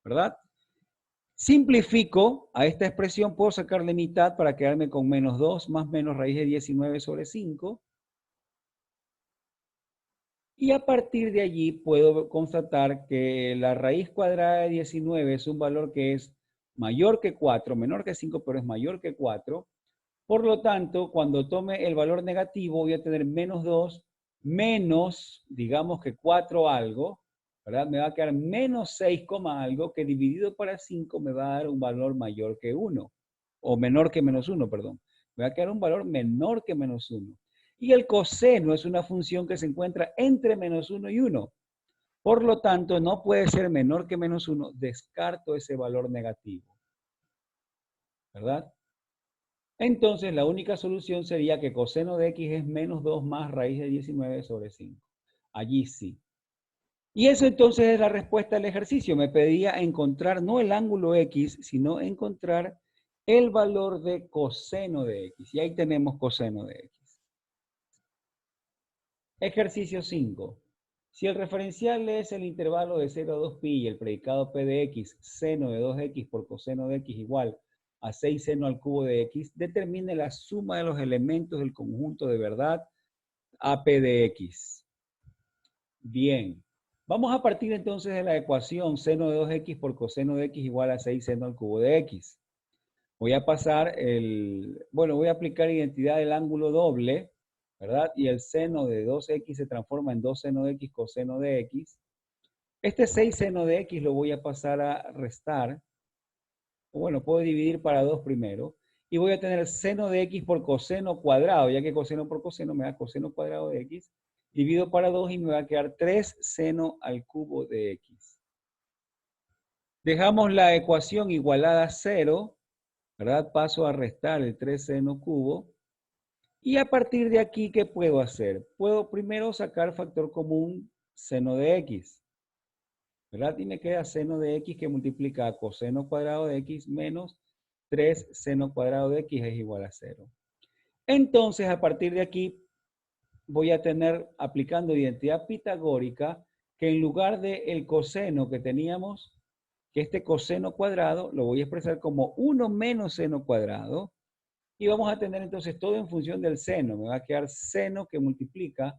¿verdad? Simplifico a esta expresión, puedo sacarle mitad para quedarme con menos 2 más menos raíz de 19 sobre 5. Y a partir de allí puedo constatar que la raíz cuadrada de 19 es un valor que es mayor que 4, menor que 5, pero es mayor que 4. Por lo tanto, cuando tome el valor negativo voy a tener menos 2, menos, digamos que 4 algo, ¿verdad? Me va a quedar menos 6, algo, que dividido para 5 me va a dar un valor mayor que 1, o menor que menos 1, perdón. Me va a quedar un valor menor que menos 1. Y el coseno es una función que se encuentra entre menos 1 y 1. Por lo tanto, no puede ser menor que menos 1. Descarto ese valor negativo, ¿verdad? Entonces, la única solución sería que coseno de x es menos 2 más raíz de 19 sobre 5. Allí sí. Y eso entonces es la respuesta al ejercicio. Me pedía encontrar no el ángulo x, sino encontrar el valor de coseno de x. Y ahí tenemos coseno de x. Ejercicio 5. Si el referencial es el intervalo de 0 a 2pi y el predicado p de x, seno de 2x por coseno de x igual a 6 seno al cubo de x, determine la suma de los elementos del conjunto de verdad AP de x. Bien. Vamos a partir entonces de la ecuación seno de 2x por coseno de x igual a 6 seno al cubo de x. Voy a pasar voy a aplicar identidad del ángulo doble, ¿verdad? Y el seno de 2x se transforma en 2 seno de x coseno de x. Este 6 seno de x lo voy a pasar a restar. Bueno, puedo dividir para 2 primero. Y voy a tener seno de x por coseno cuadrado, ya que coseno por coseno me da coseno cuadrado de x. Divido para 2 y me va a quedar 3 seno al cubo de x. Dejamos la ecuación igualada a 0, ¿verdad? Paso a restar el 3 seno cubo. Y a partir de aquí, ¿qué puedo hacer? Puedo primero sacar factor común seno de x, ¿verdad? Y me queda seno de x que multiplica a coseno cuadrado de x menos 3 seno cuadrado de x es igual a 0. Entonces, a partir de aquí, voy a tener, aplicando identidad pitagórica, que en lugar del coseno que teníamos, que este coseno cuadrado, lo voy a expresar como 1 menos seno cuadrado, y vamos a tener entonces todo en función del seno. Me va a quedar seno que multiplica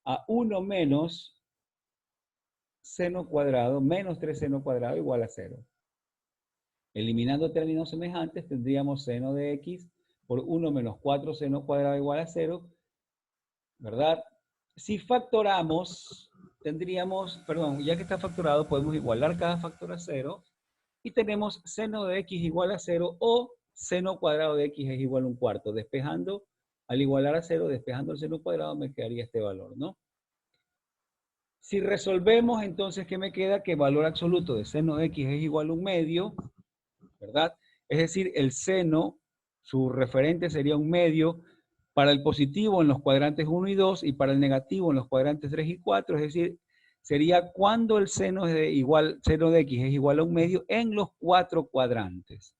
a 1 menos seno cuadrado, menos 3 seno cuadrado igual a 0. Eliminando términos semejantes, tendríamos seno de x por 1 menos 4 seno cuadrado igual a 0, ¿verdad? Si factoramos, tendríamos, perdón, ya que está factorado, podemos igualar cada factor a 0 y tenemos seno de x igual a 0 o seno cuadrado de x es igual a un cuarto. Despejando, al igualar a 0, despejando el seno cuadrado, me quedaría este valor, ¿no? Si resolvemos, entonces, ¿qué me queda? Que el valor absoluto de seno de x es igual a 1/2, ¿verdad? Es decir, el seno, su referente sería 1/2 para el positivo en los cuadrantes 1 y 2 y para el negativo en los cuadrantes 3 y 4, es decir, sería cuando el seno de x es igual a 1/2 en los 4 cuadrantes.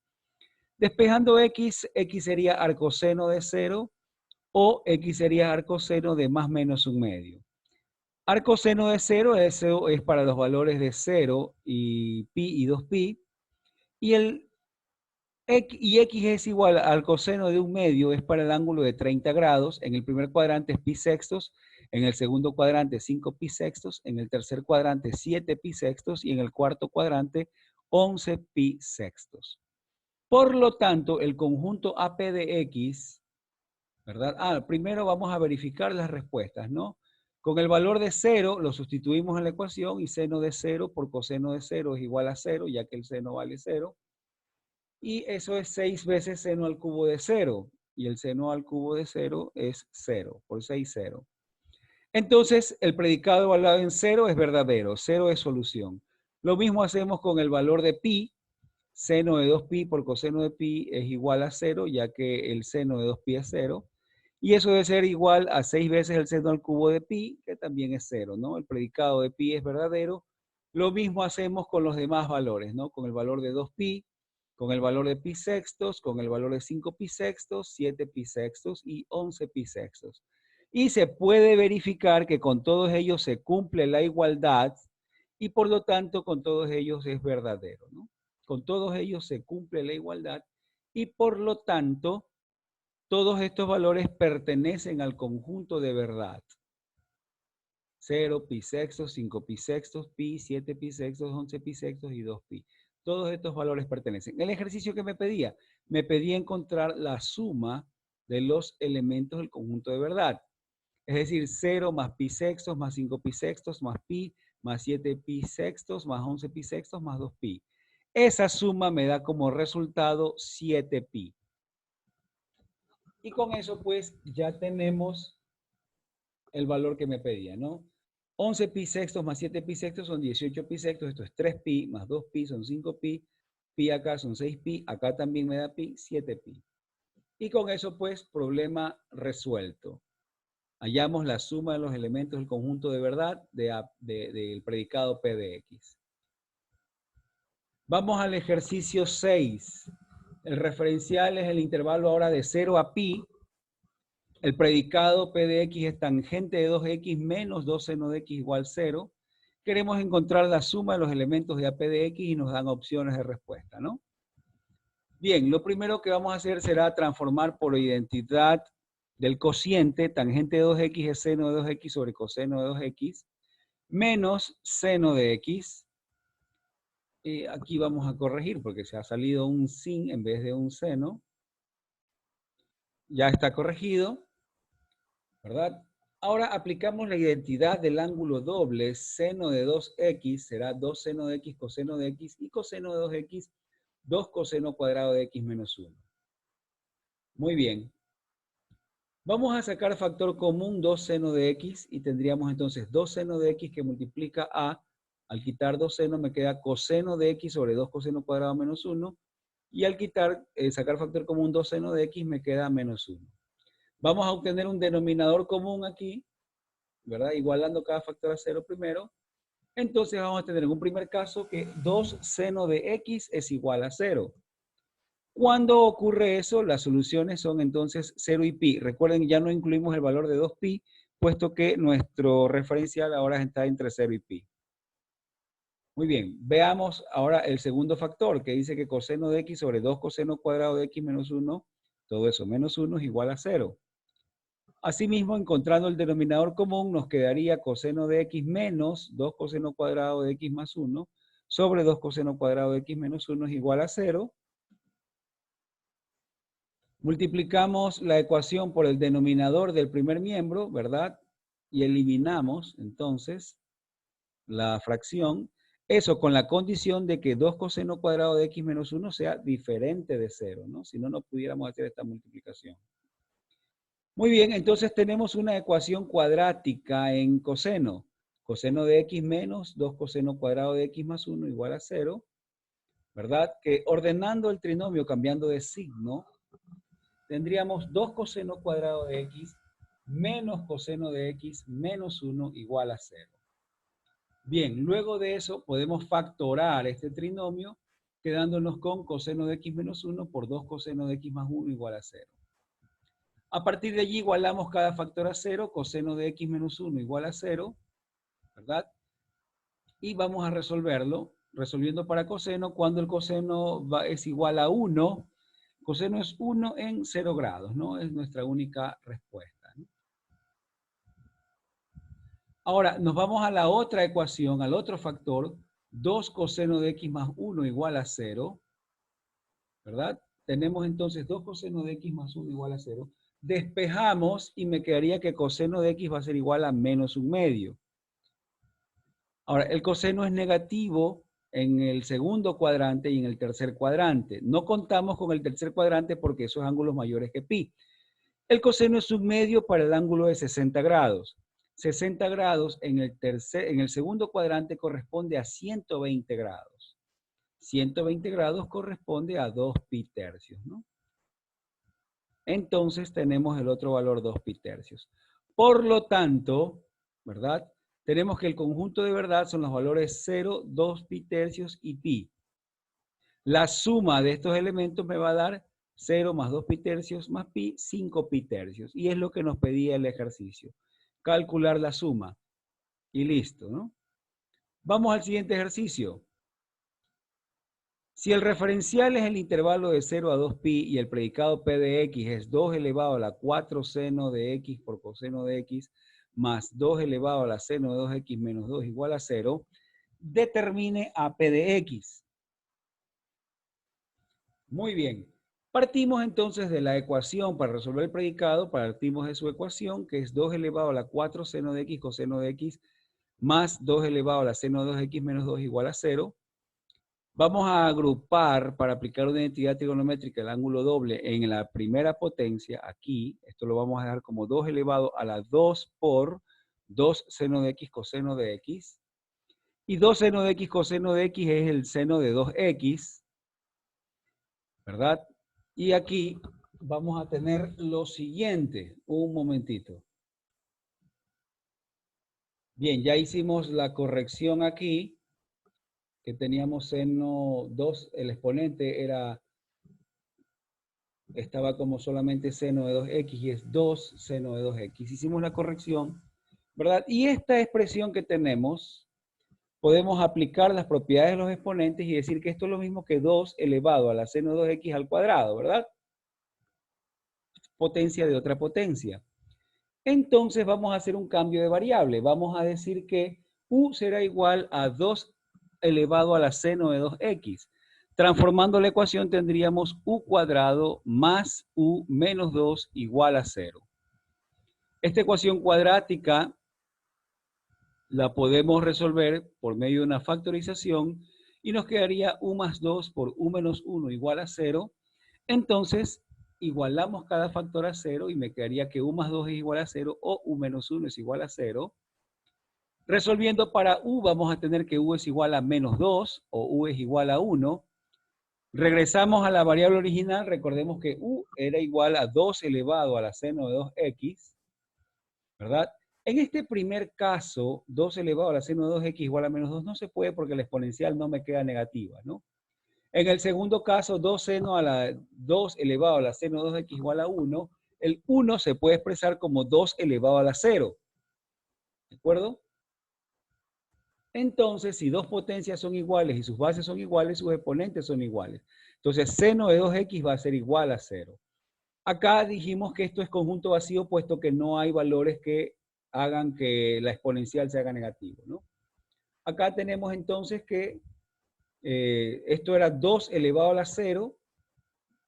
Despejando x, x sería arcoseno de 0 o x sería arcoseno de más menos 1/2. Arcoseno de 0, eso es para los valores de 0 y pi y 2pi. Y x es igual al coseno de 1/2 es para el ángulo de 30 grados. En el primer cuadrante es pi sextos, en el segundo cuadrante 5 pi sextos, en el tercer cuadrante 7 pi sextos y en el cuarto cuadrante 11 pi sextos. Por lo tanto, el conjunto AP de x, ¿verdad? Primero vamos a verificar las respuestas, ¿no? Con el valor de 0 lo sustituimos en la ecuación y seno de 0 por coseno de 0 es igual a 0, ya que el seno vale 0. Y eso es 6 veces seno al cubo de 0. Y el seno al cubo de 0 es 0, por 6, 0. Entonces, el predicado evaluado en 0 es verdadero, 0 es solución. Lo mismo hacemos con el valor de pi. Seno de 2pi por coseno de pi es igual a 0, ya que el seno de 2pi es 0. Y eso debe ser igual a 6 veces el seno al cubo de pi, que también es 0, ¿no? El predicado de pi es verdadero. Lo mismo hacemos con los demás valores, ¿no? Con el valor de 2pi, con el valor de pi sextos, con el valor de 5 pi sextos, 7 pi sextos y 11 pi sextos. Y se puede verificar que con todos ellos se cumple la igualdad y por lo tanto con todos ellos es verdadero, ¿no? Con todos ellos se cumple la igualdad y por lo tanto todos estos valores pertenecen al conjunto de verdad. 0, pi sextos, 5 pi sextos, pi, 7 pi sextos, 11 pi sextos y 2pi. Todos estos valores pertenecen. El ejercicio que me pedía encontrar la suma de los elementos del conjunto de verdad. Es decir, 0 más pi sextos, más 5 pi sextos, más pi, más 7 pi sextos, más 11 pi sextos, más 2pi. Esa suma me da como resultado 7pi. Y con eso pues ya tenemos el valor que me pedía, ¿no? 11 pi sextos más 7 pi sextos son 18 pi sextos, esto es 3pi, más 2pi son 5pi, pi acá son 6pi, acá también me da pi, 7pi. Y con eso pues problema resuelto. Hallamos la suma de los elementos del conjunto de verdad del predicado P de X. Vamos al ejercicio 6. El referencial es el intervalo ahora de 0 a pi. El predicado P de X es tangente de 2x menos 2 seno de x igual 0. Queremos encontrar la suma de los elementos de AP de X y nos dan opciones de respuesta, ¿no? Bien, lo primero que vamos a hacer será transformar por identidad del cociente. Tangente de 2x es seno de 2x sobre coseno de 2x menos seno de x. Aquí vamos a corregir porque se ha salido un sin en vez de un seno. Ya está corregido, ¿verdad? Ahora aplicamos la identidad del ángulo doble. Seno de 2x será 2 seno de x coseno de x y coseno de 2x 2 coseno cuadrado de x menos 1. Muy bien. Vamos a sacar factor común 2 seno de x y tendríamos entonces 2 seno de x que multiplica a, al quitar 2 seno me queda coseno de x sobre 2 coseno cuadrado menos 1 y al sacar factor común 2 seno de x me queda menos 1. Vamos a obtener un denominador común aquí, ¿verdad? Igualando cada factor a 0 primero. Entonces vamos a tener en un primer caso que 2 seno de x es igual a 0. Cuando ocurre eso, las soluciones son entonces 0 y pi. Recuerden, ya no incluimos el valor de 2pi, puesto que nuestro referencial ahora está entre 0 y pi. Muy bien, veamos ahora el segundo factor, que dice que coseno de x sobre 2 coseno cuadrado de x menos 1, todo eso menos 1 es igual a 0. Asimismo, encontrando el denominador común, nos quedaría coseno de x menos 2 coseno cuadrado de x más 1 sobre 2 coseno cuadrado de x menos 1 es igual a 0. Multiplicamos la ecuación por el denominador del primer miembro, ¿verdad? Y eliminamos, entonces, la fracción. Eso con la condición de que 2 coseno cuadrado de x menos 1 sea diferente de 0, ¿no? Si no, no pudiéramos hacer esta multiplicación. Muy bien, entonces tenemos una ecuación cuadrática en coseno. coseno de x menos 2 coseno cuadrado de x más 1 igual a 0, ¿verdad? Que ordenando el trinomio, cambiando de signo, tendríamos 2 coseno cuadrado de x menos coseno de x menos 1 igual a 0. Bien, luego de eso podemos factorar este trinomio quedándonos con coseno de x menos 1 por 2 coseno de x más 1 igual a 0. A partir de allí igualamos cada factor a 0, coseno de x menos 1 igual a 0, ¿verdad? Y vamos a resolverlo, resolviendo para coseno, cuando el coseno es igual a 1, coseno es 1 en 0 grados, ¿no? Es nuestra única respuesta, ¿no? Ahora, nos vamos a la otra ecuación, al otro factor, 2 coseno de x más 1 igual a 0, ¿verdad? Tenemos entonces 2 coseno de x más 1 igual a 0. Despejamos y me quedaría que coseno de x va a ser igual a menos 1/2. Ahora, el coseno es negativo en el segundo cuadrante y en el tercer cuadrante. No contamos con el tercer cuadrante porque esos ángulos mayores que pi. El coseno es 1/2 para el ángulo de 60 grados. 60 grados en el segundo cuadrante corresponde a 120 grados. 120 grados corresponde a 2 pi tercios, ¿no? Entonces tenemos el otro valor 2 pi tercios. Por lo tanto, ¿verdad? Tenemos que el conjunto de verdad son los valores 0, 2 pi tercios y pi. La suma de estos elementos me va a dar 0 más 2 pi tercios más pi, 5 pi tercios. Y es lo que nos pedía el ejercicio. Calcular la suma. Y listo, ¿no? Vamos al siguiente ejercicio. Si el referencial es el intervalo de 0 a 2pi y el predicado p de x es 2 elevado a la 4 seno de x por coseno de x más 2 elevado a la seno de 2x menos 2 igual a 0, determine a p de x. Muy bien. Partimos entonces de la ecuación para resolver el predicado, partimos de su ecuación que es 2 elevado a la 4 seno de x coseno de x más 2 elevado a la seno de 2x menos 2 igual a 0. Vamos a agrupar para aplicar una identidad trigonométrica el ángulo doble en la primera potencia, aquí, esto lo vamos a dejar como 2 elevado a la 2 por 2 seno de x coseno de x. Y 2 seno de x coseno de x es el seno de 2x, ¿verdad? Y aquí vamos a tener lo siguiente, un momentito. Bien, ya hicimos la corrección aquí, que teníamos seno 2, el exponente estaba como solamente seno de 2x y es 2 seno de 2x. Hicimos la corrección, ¿verdad? Y esta expresión que tenemos, podemos aplicar las propiedades de los exponentes y decir que esto es lo mismo que 2 elevado a la seno de 2x al cuadrado, ¿verdad? Potencia de otra potencia. Entonces vamos a hacer un cambio de variable. Vamos a decir que u será igual a 2 elevado a la seno de 2x. Transformando la ecuación tendríamos u cuadrado más u menos 2 igual a 0. Esta ecuación cuadrática la podemos resolver por medio de una factorización y nos quedaría u más 2 por u menos 1 igual a 0. Entonces, igualamos cada factor a 0 y me quedaría que u más 2 es igual a 0 o u menos 1 es igual a 0. Resolviendo para u vamos a tener que u es igual a menos 2 o u es igual a 1. Regresamos a la variable original, recordemos que u era igual a 2 elevado a la seno de 2x, ¿verdad? En este primer caso, 2 elevado a la seno de 2x igual a menos 2 no se puede porque la exponencial no me queda negativa, ¿no? En el segundo caso, 2 elevado a la seno de 2x igual a 1, el 1 se puede expresar como 2 elevado a la 0, ¿de acuerdo? Entonces, si dos potencias son iguales y sus bases son iguales, sus exponentes son iguales. Entonces, seno de 2x va a ser igual a 0. Acá dijimos que esto es conjunto vacío, puesto que no hay valores que hagan que la exponencial se haga negativo, ¿no? Acá tenemos entonces que esto era 2 elevado a la 0,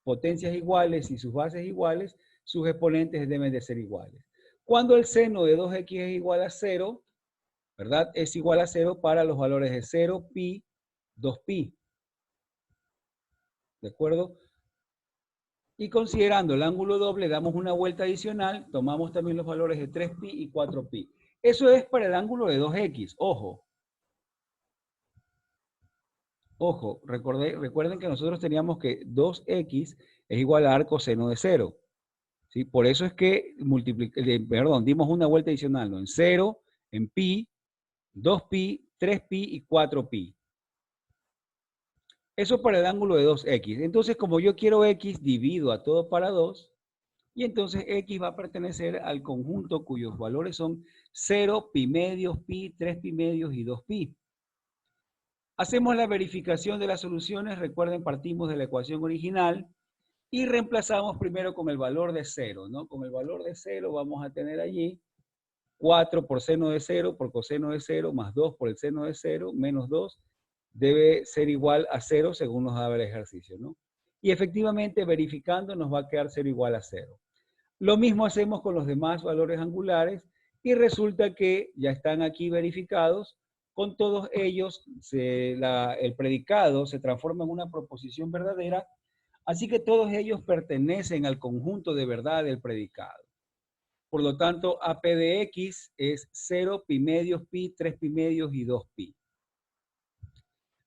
potencias iguales y sus bases iguales, sus exponentes deben de ser iguales. Cuando el seno de 2x es igual a 0, ¿verdad? Es igual a 0 para los valores de 0, pi, 2pi. ¿De acuerdo? Y considerando el ángulo doble, damos una vuelta adicional, tomamos también los valores de 3pi y 4pi. Eso es para el ángulo de 2x. Ojo. Ojo, recuerden que nosotros teníamos que 2x es igual a coseno de 0. ¿Sí? Por eso es que dimos una vuelta adicional, ¿no? En 0, en pi, 2pi, 3pi y 4pi. Eso para el ángulo de 2x. Entonces, como yo quiero x, divido a todo para 2, y entonces x va a pertenecer al conjunto cuyos valores son 0, pi medios, pi, 3 pi medios y 2pi. Hacemos la verificación de las soluciones. Recuerden, partimos de la ecuación original y reemplazamos primero con el valor de 0, ¿no? Con el valor de 0 vamos a tener allí 4 por seno de 0 por coseno de 0 más 2 por el seno de 0 menos 2 debe ser igual a 0 según nos daba el ejercicio, ¿no? Y efectivamente verificando nos va a quedar 0 igual a 0. Lo mismo hacemos con los demás valores angulares y resulta que ya están aquí verificados. Con todos ellos el predicado se transforma en una proposición verdadera, así que todos ellos pertenecen al conjunto de verdad del predicado. Por lo tanto, AP de X es 0, pi medios, pi, 3 pi medios y 2 pi.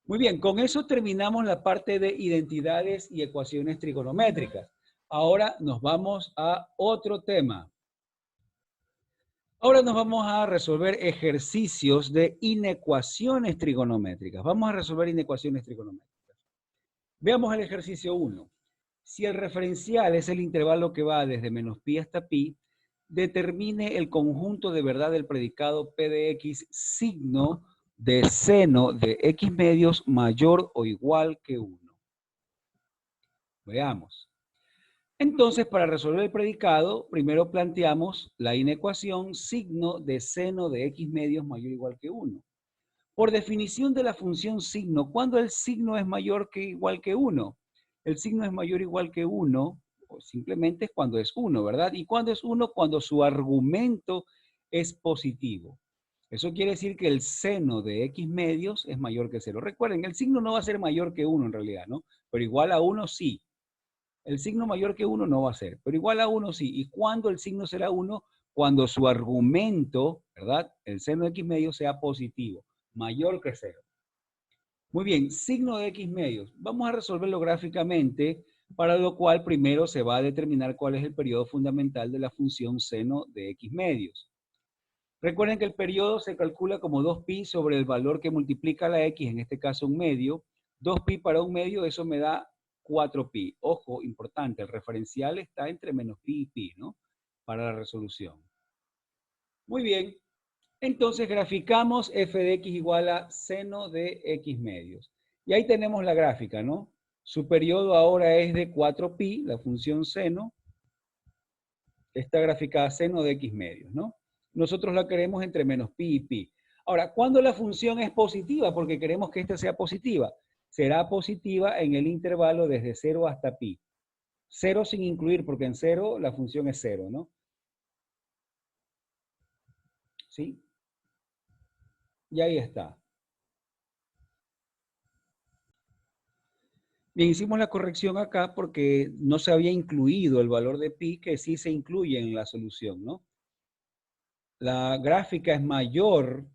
Muy bien, con eso terminamos la parte de identidades y ecuaciones trigonométricas. Ahora nos vamos a otro tema. Ahora nos vamos a resolver ejercicios de inecuaciones trigonométricas. Vamos a resolver inecuaciones trigonométricas. Veamos el ejercicio 1. Si el referencial es el intervalo que va desde menos pi hasta pi, determine el conjunto de verdad del predicado P de X signo de seno de X medios mayor o igual que 1. Veamos. Entonces, para resolver el predicado, primero planteamos la inecuación signo de seno de X medios mayor o igual que 1. Por definición de la función signo, ¿cuándo el signo es mayor que igual que 1? El signo es mayor o igual que 1, pues simplemente es cuando es 1, ¿verdad? ¿Y cuándo es 1? Cuando su argumento es positivo. Eso quiere decir que el seno de X medios es mayor que 0. Recuerden, el signo no va a ser mayor que 1 en realidad, ¿no? Pero igual a 1 sí. El signo mayor que 1 no va a ser, pero igual a 1 sí. ¿Y cuándo el signo será 1? Cuando su argumento, ¿verdad? El seno de X medios sea positivo, mayor que 0. Muy bien, signo de X medios. Vamos a resolverlo gráficamente, para lo cual primero se va a determinar cuál es el periodo fundamental de la función seno de X medios. Recuerden que el periodo se calcula como 2pi sobre el valor que multiplica la X, en este caso un medio. 2pi para un medio, eso me da 4pi. Ojo, importante, el referencial está entre menos pi y pi, ¿no? Para la resolución. Muy bien. Entonces graficamos f de x igual a seno de x medios. Y ahí tenemos la gráfica, ¿no? Su periodo ahora es de 4pi, la función seno. Está graficada seno de x medios, ¿no? Nosotros la queremos entre menos pi y pi. Ahora, ¿cuándo la función es positiva? Porque queremos que esta sea positiva. Será positiva en el intervalo desde 0 hasta pi. 0 sin incluir, porque en 0 la función es 0, ¿no? ¿Sí? Y ahí está. Bien, hicimos la corrección acá porque no se había incluido el valor de pi, que sí se incluye en la solución, ¿no? La gráfica es mayor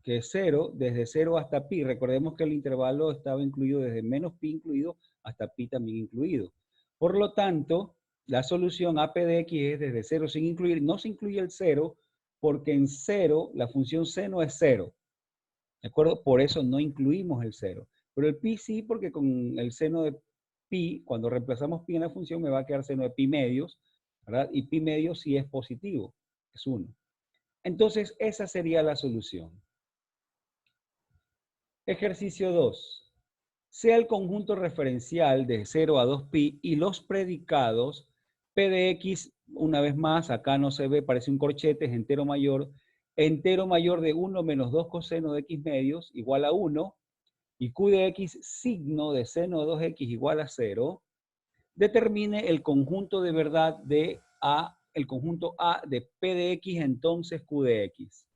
que 0 desde 0 hasta pi. Recordemos que el intervalo estaba incluido desde menos pi incluido hasta pi también incluido. Por lo tanto, la solución AP de X es desde 0 sin incluir. No se incluye el 0 porque en 0 la función seno es 0. ¿De acuerdo? Por eso no incluimos el 0. Pero el pi sí, porque con el seno de pi, cuando reemplazamos pi en la función, me va a quedar seno de pi medios, ¿verdad? Y pi medios sí es positivo, es 1. Entonces, esa sería la solución. Ejercicio 2. Sea el conjunto referencial de 0 a 2pi y los predicados p de x, una vez más, acá no se ve, parece un corchete, es entero mayor de 1 menos 2 coseno de x medios igual a 1, y q de x signo de seno de 2x igual a 0, determine el conjunto de verdad de A, el conjunto A de P de x, entonces Q de x.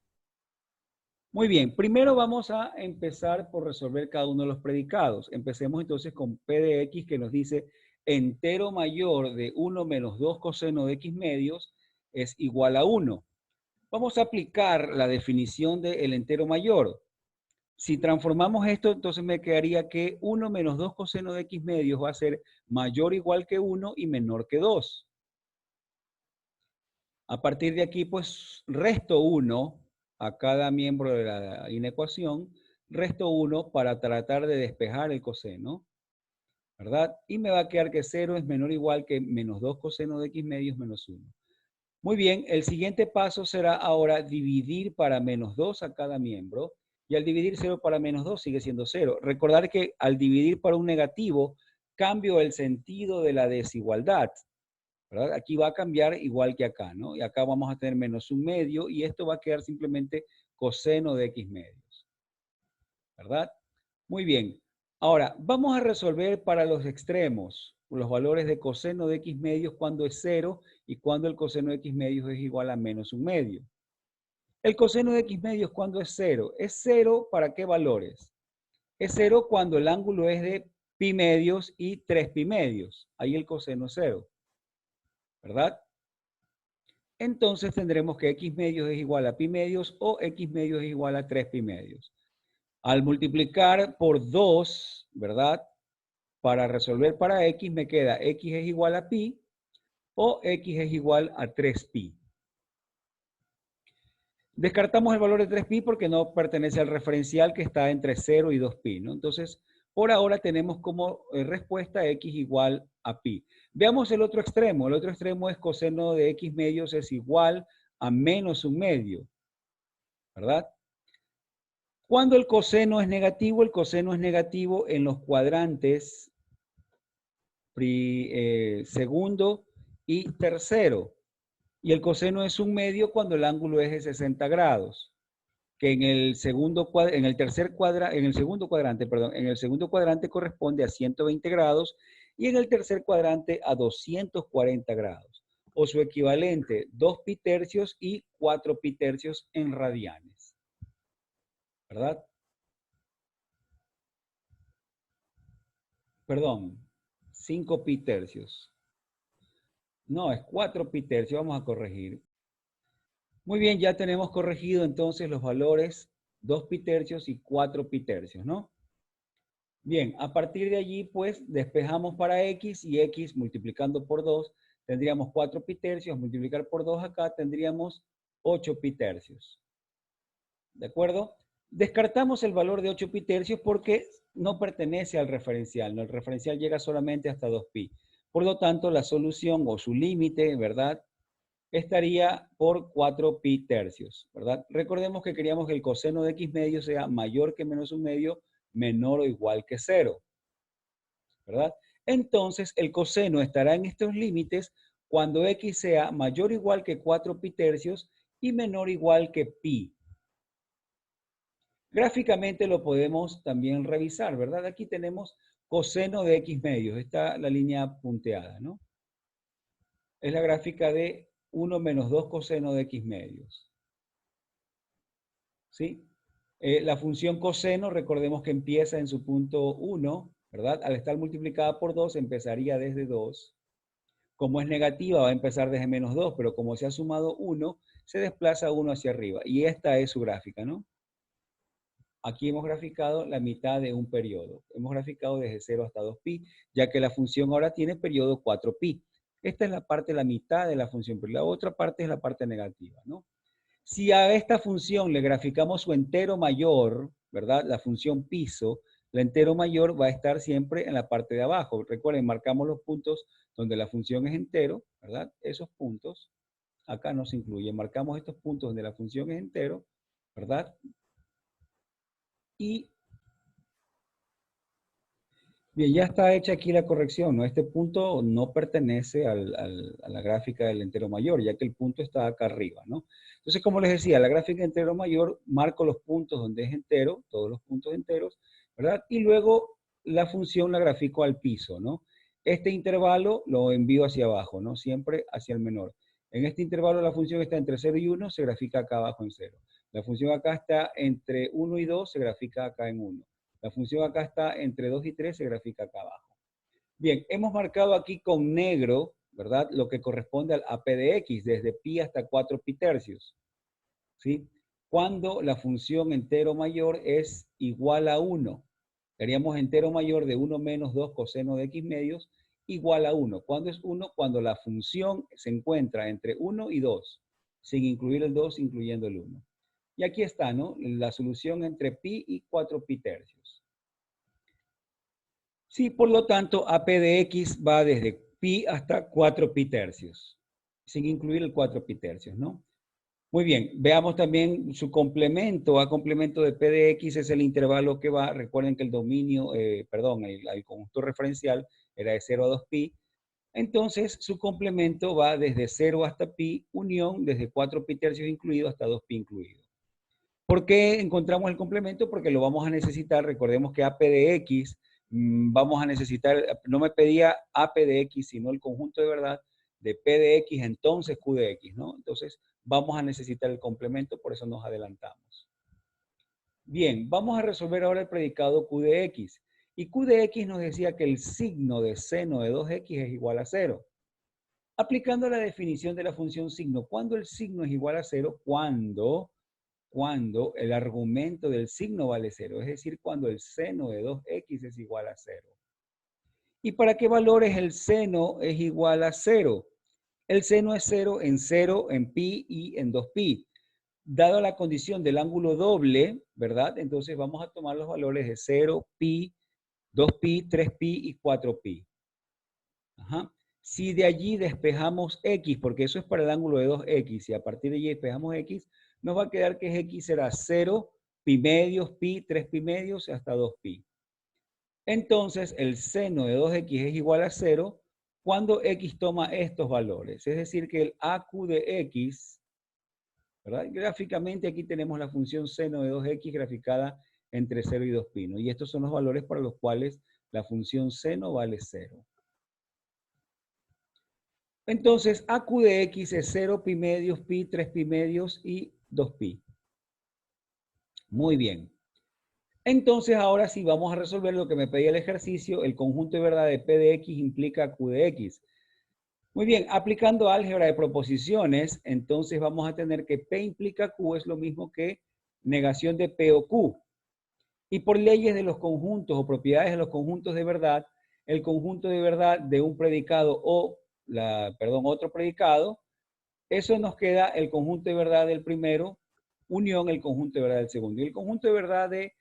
Muy bien, primero vamos a empezar por resolver cada uno de los predicados. Empecemos entonces con P de x, que nos dice entero mayor de 1 menos 2 coseno de x medios es igual a 1. Vamos a aplicar la definición del entero mayor. Si transformamos esto, entonces me quedaría que 1 menos 2 coseno de x medios va a ser mayor o igual que 1 y menor que 2. A partir de aquí, pues, resto 1 a cada miembro de la inecuación, resto 1 para tratar de despejar el coseno, ¿verdad? Y me va a quedar que 0 es menor o igual que menos 2 coseno de x medios menos 1. Muy bien, el siguiente paso será ahora dividir para menos 2 a cada miembro, y al dividir 0 para menos 2 sigue siendo 0. Recordar que al dividir para un negativo, cambio el sentido de la desigualdad, ¿verdad? Aquí va a cambiar igual que acá, ¿no? Y acá vamos a tener menos un medio, y esto va a quedar simplemente coseno de x medios, ¿verdad? Muy bien. Ahora, vamos a resolver para los extremos los valores de coseno de x medios cuando es 0 y cuando el coseno de x medios es igual a menos un medio. El coseno de x medios cuando es 0. ¿Es 0 para qué valores? Es 0 cuando el ángulo es de pi medios y 3 pi medios. Ahí el coseno es 0, ¿verdad? Entonces tendremos que x medios es igual a pi medios o x medios es igual a 3 pi medios. Al multiplicar por 2, ¿verdad? Para resolver para x me queda x es igual a pi o x es igual a 3pi. Descartamos el valor de 3pi porque no pertenece al referencial que está entre 0 y 2pi, ¿no? Entonces, por ahora tenemos como respuesta x igual a pi. Veamos el otro extremo. El otro extremo es coseno de x medios es igual a menos un medio, ¿verdad? Cuando el coseno es negativo en los cuadrantes segundo y tercero. Y el coseno es un medio cuando el ángulo es de 60 grados, que en el segundo cuadrante corresponde a 120 grados y en el tercer cuadrante a 240 grados, o su equivalente 2 pi tercios y 4 pi tercios en radianes, ¿verdad? Perdón, 5 pi tercios. No, es 4 pi tercios, vamos a corregir. Muy bien, ya tenemos corregido entonces los valores 2 pi tercios y 4 pi tercios, ¿no? Bien, a partir de allí, pues, despejamos para x y x multiplicando por 2, tendríamos 4 pi tercios, multiplicar por 2 acá, tendríamos 8 pi tercios. ¿De acuerdo? Descartamos el valor de 8 pi tercios porque no pertenece al referencial, ¿no? El referencial llega solamente hasta 2 pi. Por lo tanto, la solución o su límite, ¿verdad?, estaría por 4 pi tercios, ¿verdad? Recordemos que queríamos que el coseno de x medio sea mayor que menos un medio, menor o igual que 0, ¿verdad? Entonces, el coseno estará en estos límites cuando x sea mayor o igual que 4 pi tercios y menor o igual que pi. Gráficamente lo podemos también revisar, ¿verdad? Aquí tenemos coseno de x medios, está la línea punteada, ¿no? Es la gráfica de 1 menos 2 coseno de x medios. ¿Sí? La función coseno, recordemos que empieza en su punto 1, ¿verdad? Al estar multiplicada por 2, empezaría desde 2. Como es negativa, va a empezar desde menos 2, pero como se ha sumado 1, se desplaza 1 hacia arriba. Y esta es su gráfica, ¿no? Aquí hemos graficado la mitad de un periodo. Hemos graficado desde 0 hasta 2pi, ya que la función ahora tiene periodo 4pi. Esta es la parte, la mitad de la función, pero la otra parte es la parte negativa, ¿no? Si a esta función le graficamos su entero mayor, ¿verdad? La función piso, el entero mayor va a estar siempre en la parte de abajo. Recuerden, marcamos los puntos donde la función es entero, ¿verdad? Esos puntos, acá no se incluyen. Marcamos estos puntos donde la función es entero, ¿verdad? Y bien, ya está hecha aquí la corrección, ¿no? Este punto no pertenece a la gráfica del entero mayor, ya que el punto está acá arriba, ¿no? Entonces, como les decía, la gráfica de entero mayor, marco los puntos donde es entero, todos los puntos enteros, ¿verdad? Y luego la función la grafico al piso, ¿no? Este intervalo lo envío hacia abajo, ¿no? Siempre hacia el menor. En este intervalo la función está entre 0 y 1, se grafica acá abajo en 0. La función acá está entre 1 y 2, se grafica acá en 1. La función acá está entre 2 y 3, se grafica acá abajo. Bien, hemos marcado aquí con negro, ¿verdad? Lo que corresponde al AP de X, desde pi hasta 4 pi tercios. ¿sí? Cuando la función entero mayor es igual a 1. Haríamos entero mayor de 1 menos 2 coseno de x medios igual a 1. ¿Cuándo es 1? Cuando la función se encuentra entre 1 y 2, sin incluir el 2, incluyendo el 1. Y aquí está, ¿no? La solución entre pi y 4 pi tercios. Sí, por lo tanto, AP de x va desde pi hasta 4 pi tercios, sin incluir el 4 pi tercios, ¿no? Muy bien, veamos también su complemento. A complemento de P de X es el intervalo que va. Recuerden que el dominio, el conjunto referencial era de 0 a 2pi. Entonces, su complemento va desde 0 hasta pi, unión desde 4 pi tercios incluido hasta 2pi incluido. ¿Por qué encontramos el complemento? Porque lo vamos a necesitar. Recordemos que AP de X, vamos a necesitar, no me pedía AP de X, sino el conjunto de verdad de P de X, entonces Q de X, ¿no? Entonces, vamos a necesitar el complemento, por eso nos adelantamos. Bien, vamos a resolver ahora el predicado Q de X. Y Q de X nos decía que el signo de seno de 2X es igual a 0. Aplicando la definición de la función signo, ¿cuándo el signo es igual a 0? Cuando el argumento del signo vale 0, es decir, cuando el seno de 2x es igual a 0. ¿Y para qué valores el seno es igual a 0? El seno es 0, en pi y en 2pi. Dado la condición del ángulo doble, ¿verdad? Entonces vamos a tomar los valores de 0, pi, 2pi, 3pi y 4pi. Ajá. Si de allí despejamos x, porque eso es para el ángulo de 2x, y a partir de allí despejamos x, nos va a quedar que x será 0, pi medios, pi, 3 pi medios, hasta 2pi. Entonces, el seno de 2x es igual a 0 cuando x toma estos valores. Es decir, que el AQ de x, ¿verdad? Gráficamente aquí tenemos la función seno de 2x graficada entre 0 y 2pi, ¿no? Y estos son los valores para los cuales la función seno vale 0. Entonces, AQ de X es 0, pi medios, pi, 3 pi medios y 2pi. Muy bien. Entonces, ahora sí vamos a resolver lo que me pedía el ejercicio. El conjunto de verdad de P de X implica Q de X. Muy bien, aplicando álgebra de proposiciones, entonces vamos a tener que P implica Q es lo mismo que negación de P o Q. Y por leyes de los conjuntos o propiedades de los conjuntos de verdad, el conjunto de verdad de un predicado o, otro predicado, eso nos queda el conjunto de verdad del primero, unión el conjunto de verdad del segundo. Y el conjunto de verdad de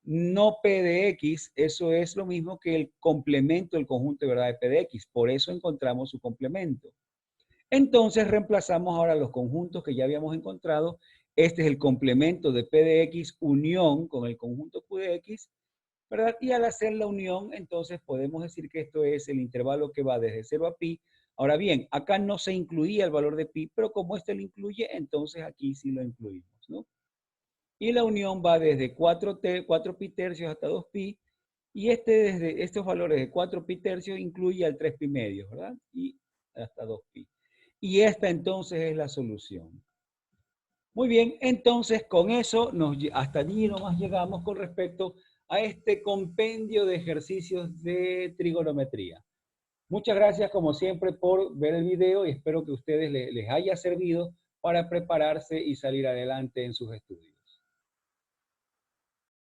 no P de X, eso es lo mismo que el complemento del conjunto de verdad de P de X. Por eso encontramos su complemento. Entonces reemplazamos ahora los conjuntos que ya habíamos encontrado. Este es el complemento de P de X unión con el conjunto Q de X, ¿verdad? Y al hacer la unión, entonces podemos decir que esto es el intervalo que va desde 0 a pi. Ahora bien, acá no se incluía el valor de pi, pero como este lo incluye, entonces aquí sí lo incluimos, ¿no? Y la unión va desde 4 pi tercios hasta 2pi, y desde estos valores de 4 pi tercios incluye al 3 pi medios, ¿verdad? Y hasta 2pi. Y esta entonces es la solución. Muy bien, entonces con eso hasta allí nomás llegamos con respecto a este compendio de ejercicios de trigonometría. Muchas gracias como siempre por ver el video y espero que a ustedes les haya servido para prepararse y salir adelante en sus estudios.